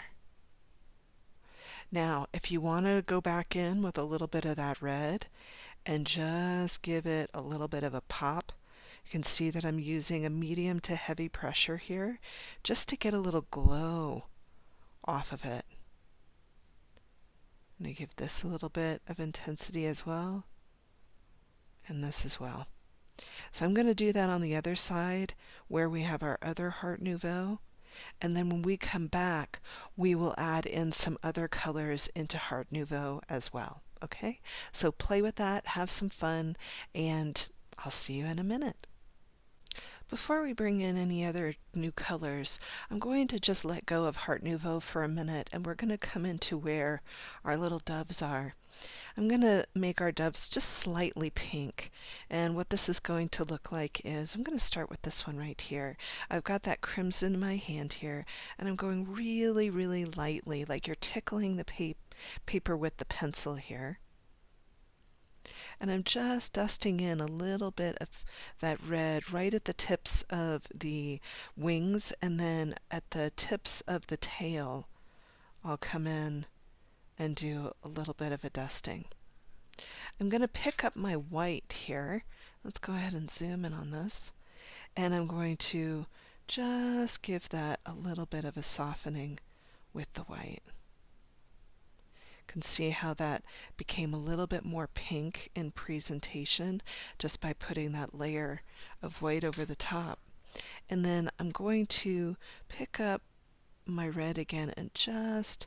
Now, if you want to go back in with a little bit of that red and just give it a little bit of a pop, you can see that I'm using a medium to heavy pressure here just to get a little glow off of it. I'm going to give this a little bit of intensity as well, and this as well. So I'm going to do that on the other side where we have our other Heart Nouveau. And then when we come back, we will add in some other colors into Heart Nouveau as well. Okay? So play with that, have some fun, and I'll see you in a minute. Before we bring in any other new colors, I'm going to just let go of Heart Nouveau for a minute, and we're going to come into where our little doves are. I'm going to make our doves just slightly pink, and what this is going to look like is I'm going to start with this one right here. I've got that crimson in my hand here, and I'm going really, really lightly, like you're tickling the paper with the pencil here. And I'm just dusting in a little bit of that red right at the tips of the wings, and then at the tips of the tail I'll come in and do a little bit of a dusting. I'm going to pick up my white here. Let's go ahead and zoom in on this. And I'm going to just give that a little bit of a softening with the white. You can see how that became a little bit more pink in presentation just by putting that layer of white over the top. And then I'm going to pick up my red again and just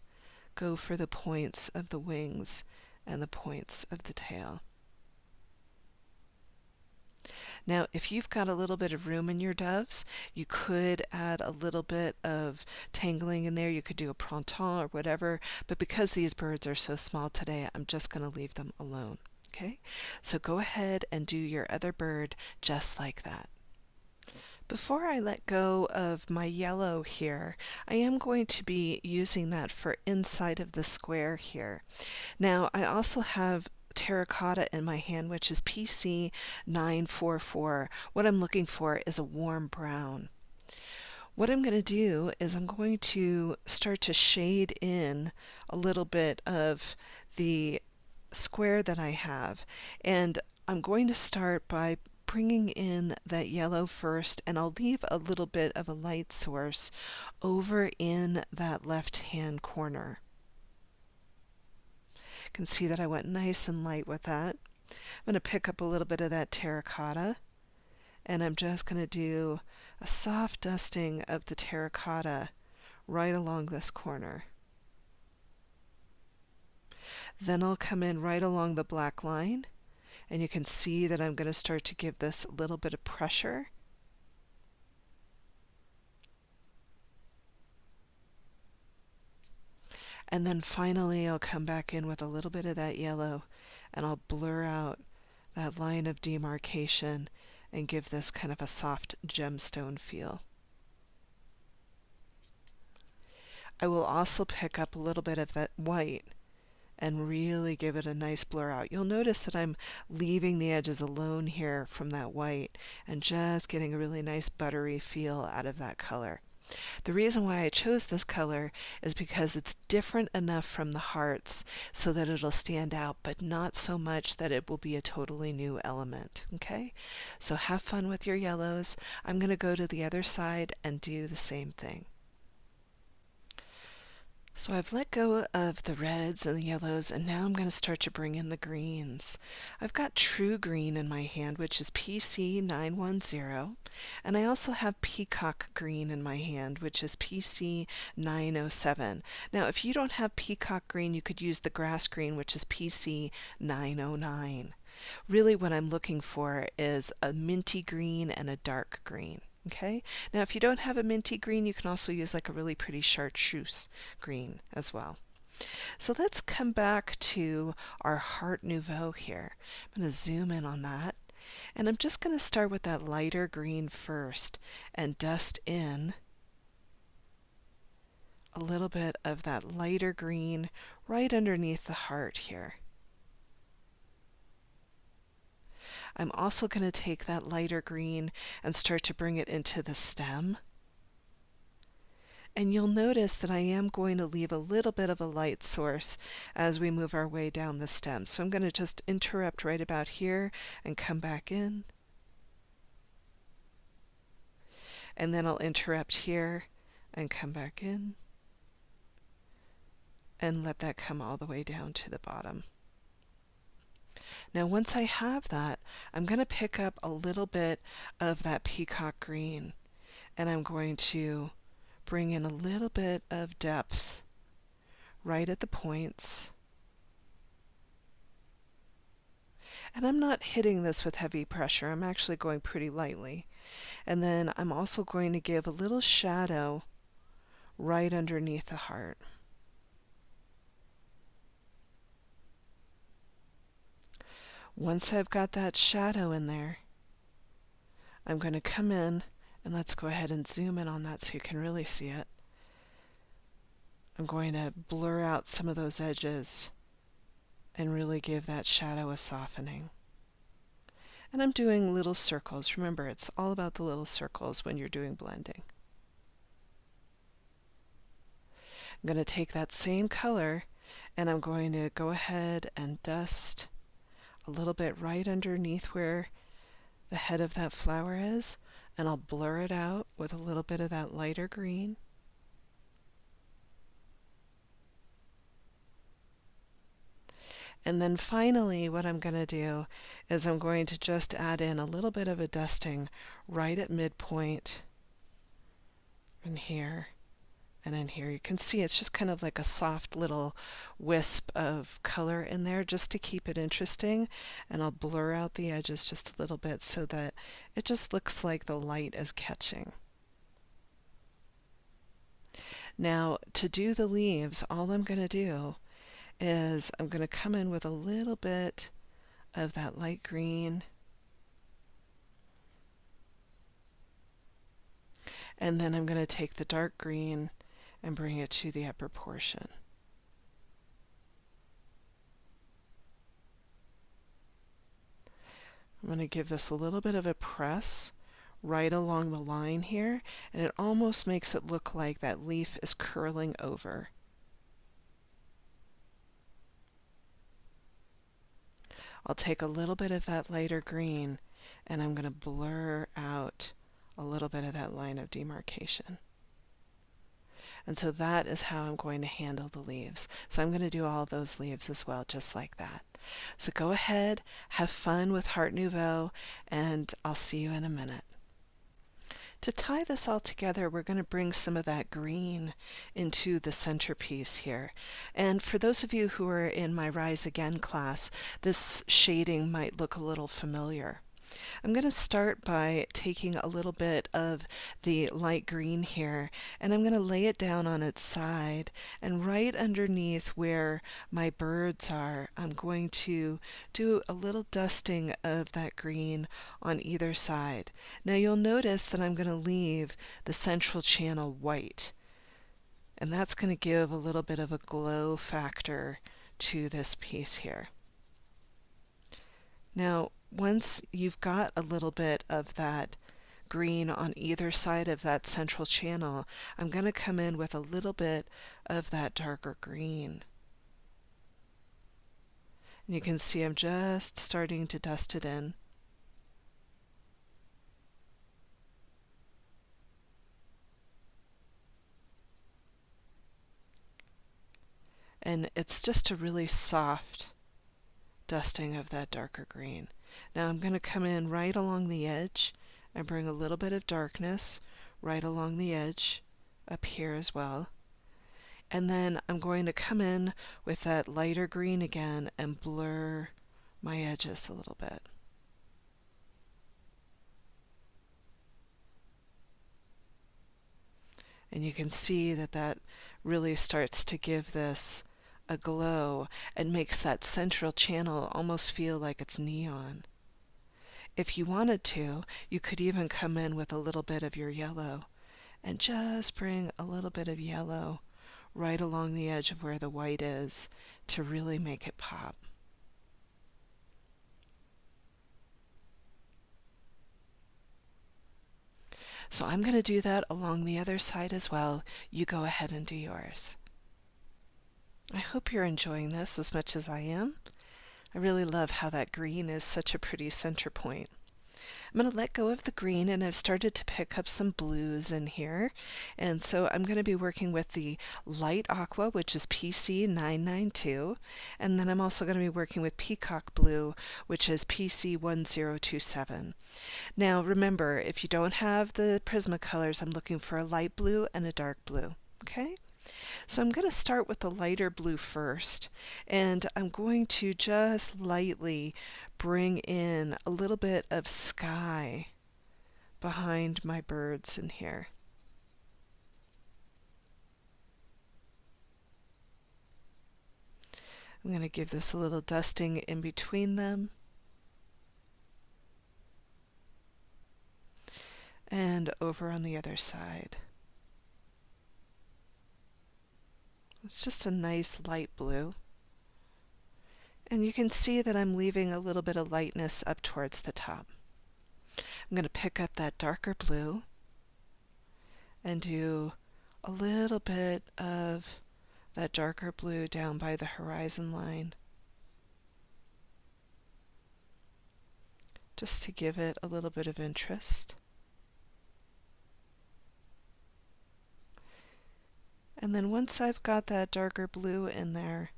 go for the points of the wings and the points of the tail. Now, if you've got a little bit of room in your doves, you could add a little bit of tangling in there. You could do a printemps or whatever, but because these birds are so small today, I'm just going to leave them alone. Okay? So go ahead and do your other bird just like that. Before I let go of my yellow here, I am going to be using that for inside of the square here. Now, I also have terracotta in my hand, which is PC 944. What I'm looking for is a warm brown. What I'm going to do is I'm going to start to shade in a little bit of the square that I have, and I'm going to start by bringing in that yellow first, and I'll leave a little bit of a light source over in that left hand corner. You can see that I went nice and light with that. I'm going to pick up a little bit of that terracotta, and I'm just going to do a soft dusting of the terracotta right along this corner. Then I'll come in right along the black line, and you can see that I'm going to start to give this a little bit of pressure. And then finally I'll come back in with a little bit of that yellow, and I'll blur out that line of demarcation and give this kind of a soft gemstone feel. I will also pick up a little bit of that white and really give it a nice blur out. You'll notice that I'm leaving the edges alone here from that white and just getting a really nice buttery feel out of that color. The reason why I chose this color is because it's different enough from the hearts so that it'll stand out, but not so much that it will be a totally new element, okay? So have fun with your yellows. I'm going to go to the other side and do the same thing. So I've let go of the reds and the yellows, and now I'm going to start to bring in the greens. I've got True Green in my hand, which is PC910, and I also have Peacock Green in my hand, which is PC907. Now, if you don't have Peacock Green, you could use the Grass Green, which is PC909. Really what I'm looking for is a minty green and a dark green. Okay, now if you don't have a minty green, you can also use like a really pretty chartreuse green as well. So let's come back to our Heart Nouveau here. I'm going to zoom in on that, and I'm just going to start with that lighter green first and dust in a little bit of that lighter green right underneath the heart here. I'm also going to take that lighter green and start to bring it into the stem. And you'll notice that I am going to leave a little bit of a light source as we move our way down the stem. So I'm going to just interrupt right about here and come back in. And then I'll interrupt here and come back in. And let that come all the way down to the bottom. Now once I have that, I'm going to pick up a little bit of that peacock green, and I'm going to bring in a little bit of depth right at the points. And I'm not hitting this with heavy pressure, I'm actually going pretty lightly. And then I'm also going to give a little shadow right underneath the heart. Once I've got that shadow in there, I'm going to come in, and let's go ahead and zoom in on that so you can really see it. I'm going to blur out some of those edges and really give that shadow a softening. And I'm doing little circles. Remember, it's all about the little circles when you're doing blending. I'm going to take that same color, and I'm going to go ahead and dust a little bit right underneath where the head of that flower is, and I'll blur it out with a little bit of that lighter green. And then finally what I'm going to do is I'm going to just add in a little bit of a dusting right at midpoint and here. And in here you can see it's just kind of like a soft little wisp of color in there just to keep it interesting, and I'll blur out the edges just a little bit so that it just looks like the light is catching. Now to do the leaves, all I'm going to do is I'm going to come in with a little bit of that light green, and then I'm going to take the dark green and bring it to the upper portion. I'm going to give this a little bit of a press right along the line here, and it almost makes it look like that leaf is curling over. I'll take a little bit of that lighter green, and I'm going to blur out a little bit of that line of demarcation. And so that is how I'm going to handle the leaves. So I'm going to do all those leaves as well, just like that. So go ahead, have fun with Heart Nouveau, and I'll see you in a minute. To tie this all together, we're going to bring some of that green into the centerpiece here. And for those of you who are in my Rise Again class, this shading might look a little familiar. I'm going to start by taking a little bit of the light green here, and I'm going to lay it down on its side, and right underneath where my birds are, I'm going to do a little dusting of that green on either side. Now you'll notice that I'm going to leave the central channel white, and that's going to give a little bit of a glow factor to this piece here. Now once you've got a little bit of that green on either side of that central channel, I'm going to come in with a little bit of that darker green. And you can see I'm just starting to dust it in. And it's just a really soft dusting of that darker green. Now I'm going to come in right along the edge and bring a little bit of darkness right along the edge up here as well. And then I'm going to come in with that lighter green again and blur my edges a little bit. And you can see that that really starts to give this a glow and makes that central channel almost feel like it's neon. If you wanted to, you could even come in with a little bit of your yellow and just bring a little bit of yellow right along the edge of where the white is to really make it pop. So I'm going to do that along the other side as well. You go ahead and do yours. I hope you're enjoying this as much as I am. I really love how that green is such a pretty center point. I'm going to let go of the green, and I've started to pick up some blues in here. And so I'm going to be working with the light aqua, which is PC 992, and then I'm also going to be working with peacock blue, which is PC 1027. Now remember, if you don't have the Prismacolors, I'm looking for a light blue and a dark blue. Okay? So I'm going to start with the lighter blue first, and I'm going to just lightly bring in a little bit of sky behind my birds in here. I'm going to give this a little dusting in between them. And over on the other side. It's just a nice light blue. And you can see that I'm leaving a little bit of lightness up towards the top. I'm going to pick up that darker blue and do a little bit of that darker blue down by the horizon line, just to give it a little bit of interest. And then once I've got that darker blue in there,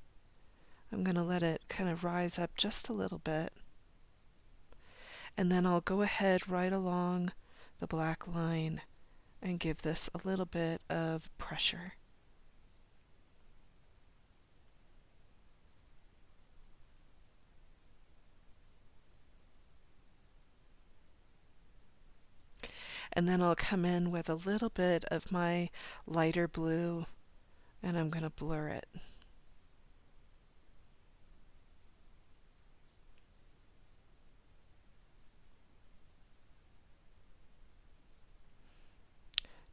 I'm going to let it kind of rise up just a little bit. And then I'll go ahead right along the black line and give this a little bit of pressure. And then I'll come in with a little bit of my lighter blue, and I'm going to blur it.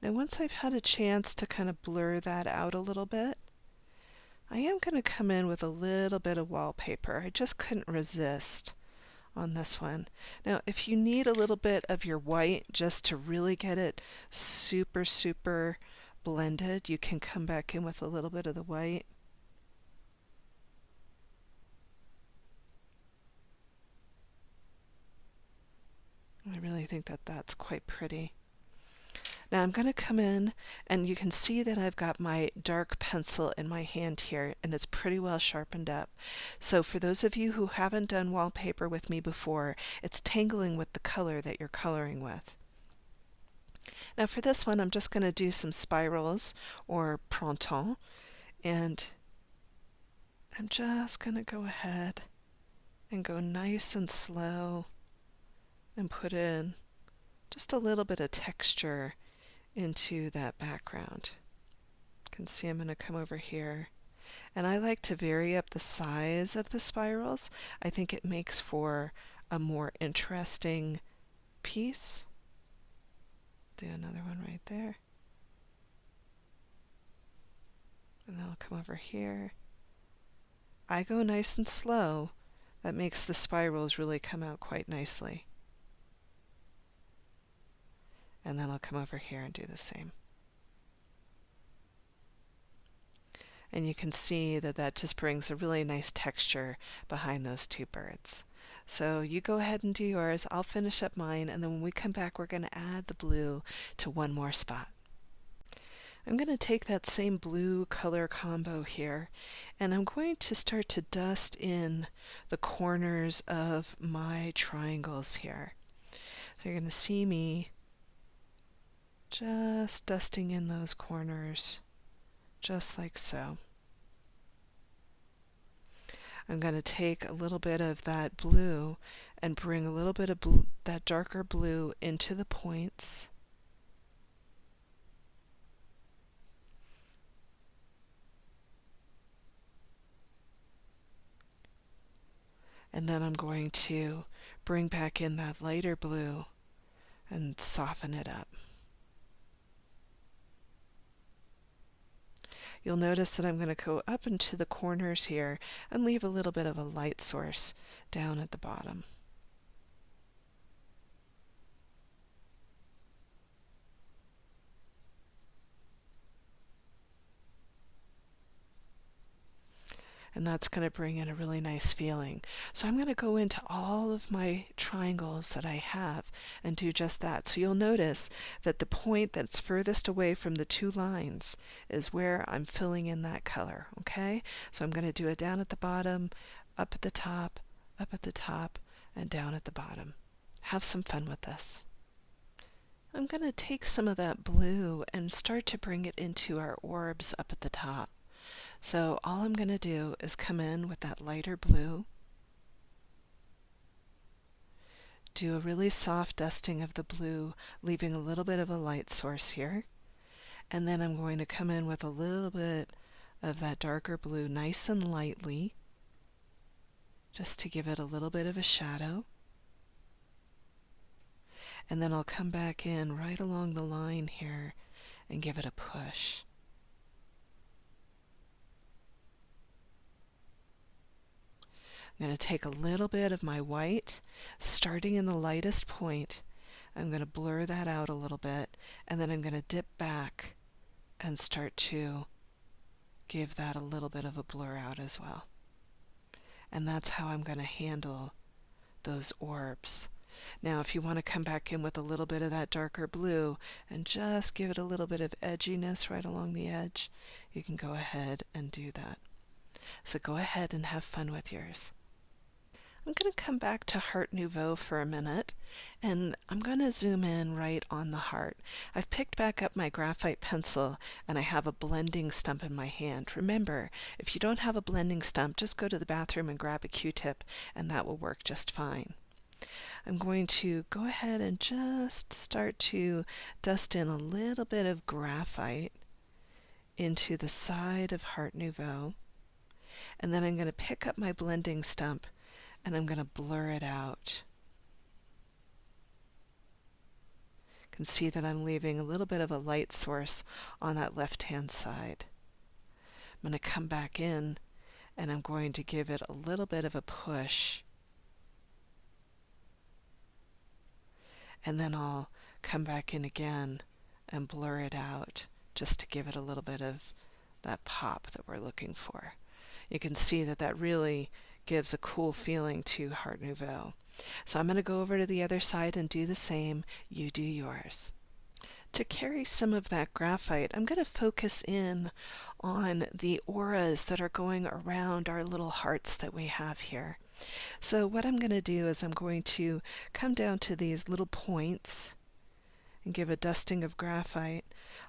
Now once I've had a chance to kind of blur that out a little bit, I am going to come in with a little bit of wallpaper. I just couldn't resist on this one. Now if you need a little bit of your white just to really get it super blended, you can come back in with a little bit of the white. I really think that that's quite pretty. Now I'm going to come in, and you can see that I've got my dark pencil in my hand here, and it's pretty well sharpened up. So for those of you who haven't done wallpaper with me before, it's tangling with the color that you're coloring with. Now for this one, I'm just going to do some spirals or printemps, and I'm just going to go ahead and go nice and slow and put in just a little bit of texture into that background. You can see I'm going to come over here, and I like to vary up the size of the spirals. I think it makes for a more interesting piece. Do another one right there, and then I'll come over here. I go nice and slow. That makes the spirals really come out quite nicely. And then I'll come over here and do the same. And you can see that that just brings a really nice texture behind those two birds. So you go ahead and do yours, I'll finish up mine, and then when we come back we're going to add the blue to one more spot. I'm going to take that same blue color combo here, and I'm going to start to dust in the corners of my triangles here. So you're going to see me just dusting in those corners, just like so. I'm going to take a little bit of that blue and bring a little bit of that darker blue into the points. And then I'm going to bring back in that lighter blue and soften it up. You'll notice that I'm going to go up into the corners here and leave a little bit of a light source down at the bottom. And that's going to bring in a really nice feeling. So I'm going to go into all of my triangles that I have and do just that. So you'll notice that the point that's furthest away from the two lines is where I'm filling in that color, okay? So I'm going to do it down at the bottom, up at the top, and down at the bottom. Have some fun with this. I'm going to take some of that blue and start to bring it into our orbs up at the top. So all I'm going to do is come in with that lighter blue, do a really soft dusting of the blue, leaving a little bit of a light source here, and then I'm going to come in with a little bit of that darker blue nice and lightly, just to give it a little bit of a shadow. And then I'll come back in right along the line here and give it a push. I'm going to take a little bit of my white, starting in the lightest point. I'm going to blur that out a little bit, and then I'm going to dip back and start to give that a little bit of a blur out as well. And that's how I'm going to handle those orbs. Now, if you want to come back in with a little bit of that darker blue and just give it a little bit of edginess right along the edge, you can go ahead and do that. So go ahead and have fun with yours. I'm going to come back to Heart Nouveau for a minute, and I'm going to zoom in right on the heart. I've picked back up my graphite pencil, and I have a blending stump in my hand. Remember, if you don't have a blending stump, just go to the bathroom and grab a Q-tip, and that will work just fine. I'm going to go ahead and just start to dust in a little bit of graphite into the side of Heart Nouveau, and then I'm going to pick up my blending stump and I'm going to blur it out. You can see that I'm leaving a little bit of a light source on that left-hand side. I'm going to come back in and I'm going to give it a little bit of a push. And then I'll come back in again and blur it out just to give it a little bit of that pop that we're looking for. You can see that that really gives a cool feeling to Heart Nouveau. So I'm going to go over to the other side and do the same. You do yours. To carry some of that graphite, I'm going to focus in on the auras that are going around our little hearts that we have here. So what I'm going to do is I'm going to come down to these little points and give a dusting of graphite.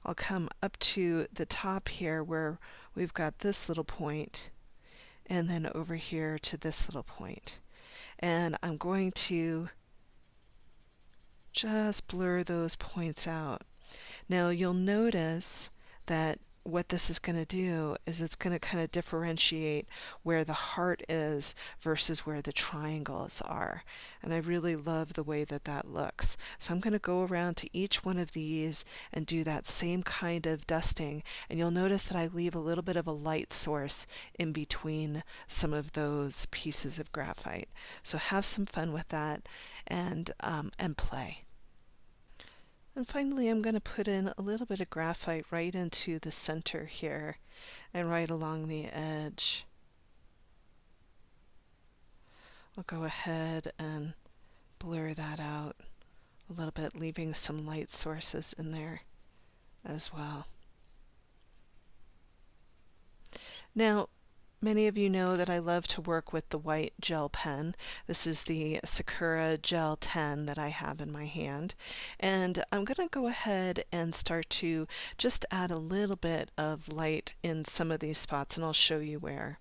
I'll come up to the top here where we've got this little point, and then over here to this little point. And I'm going to just blur those points out. Now you'll notice that what this is going to do is it's going to kind of differentiate where the heart is versus where the triangles are. And I really love the way that that looks. So I'm going to go around to each one of these and do that same kind of dusting. And you'll notice that I leave a little bit of a light source in between some of those pieces of graphite. So have some fun with that and play. And finally, I'm going to put in a little bit of graphite right into the center here and right along the edge. I'll go ahead and blur that out a little bit, leaving some light sources in there as well. Now, many of you know that I love to work with the white gel pen. This is the Sakura Gel 10 that I have in my hand. And I'm going to go ahead and start to just add a little bit of light in some of these spots, and I'll show you where.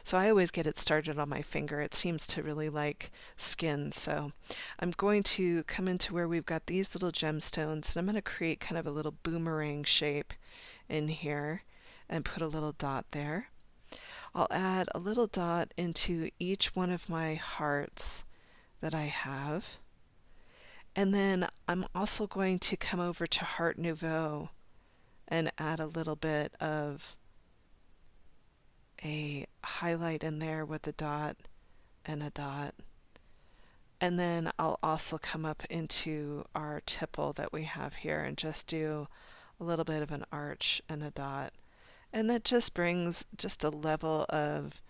So I always get it started on my finger. It seems to really like skin. So I'm going to come into where we've got these little gemstones, and I'm going to create kind of a little boomerang shape in here and put a little dot there. I'll add a little dot into each one of my hearts that I have. And then I'm also going to come over to Heart Nouveau and add a little bit of a highlight in there with a dot and a dot. And then I'll also come up into our tipple that we have here and just do a little bit of an arch and a dot. And that just brings just a level of,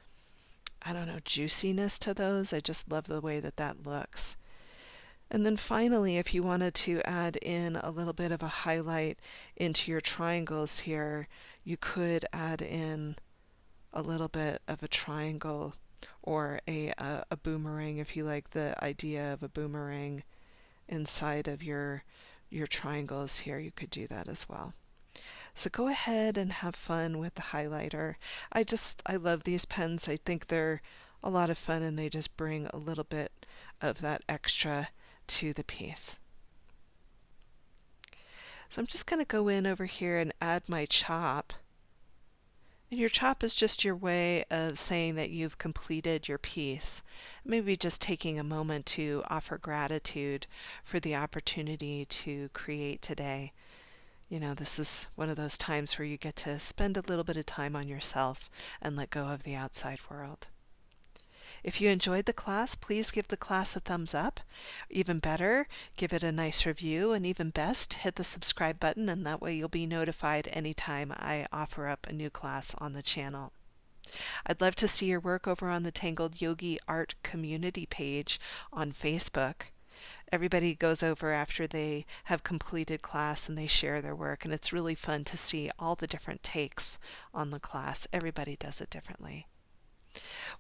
I don't know, juiciness to those. I just love the way that that looks. And then finally, if you wanted to add in a little bit of a highlight into your triangles here, you could add in a little bit of a triangle or a boomerang, if you like the idea of a boomerang inside of your triangles here. You could do that as well. So go ahead and have fun with the highlighter. I love these pens. I think they're a lot of fun, and they just bring a little bit of that extra to the piece. So I'm just going to go in over here and add my chop. And your chop is just your way of saying that you've completed your piece. Maybe just taking a moment to offer gratitude for the opportunity to create today. You know, this is one of those times where you get to spend a little bit of time on yourself and let go of the outside world. If you enjoyed the class, please give the class a thumbs up. Even better, give it a nice review, and even best, hit the subscribe button, and that way you'll be notified anytime I offer up a new class on the channel. I'd love to see your work over on the Tangled Yogi Art community page on Facebook. Everybody goes over after they have completed class and they share their work, and it's really fun to see all the different takes on the class. Everybody does it differently.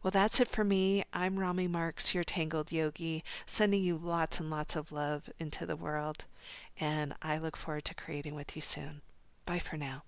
Well, that's it for me. I'm Rami Marks, your Tangled Yogi, sending you lots and lots of love into the world, and I look forward to creating with you soon. Bye for now.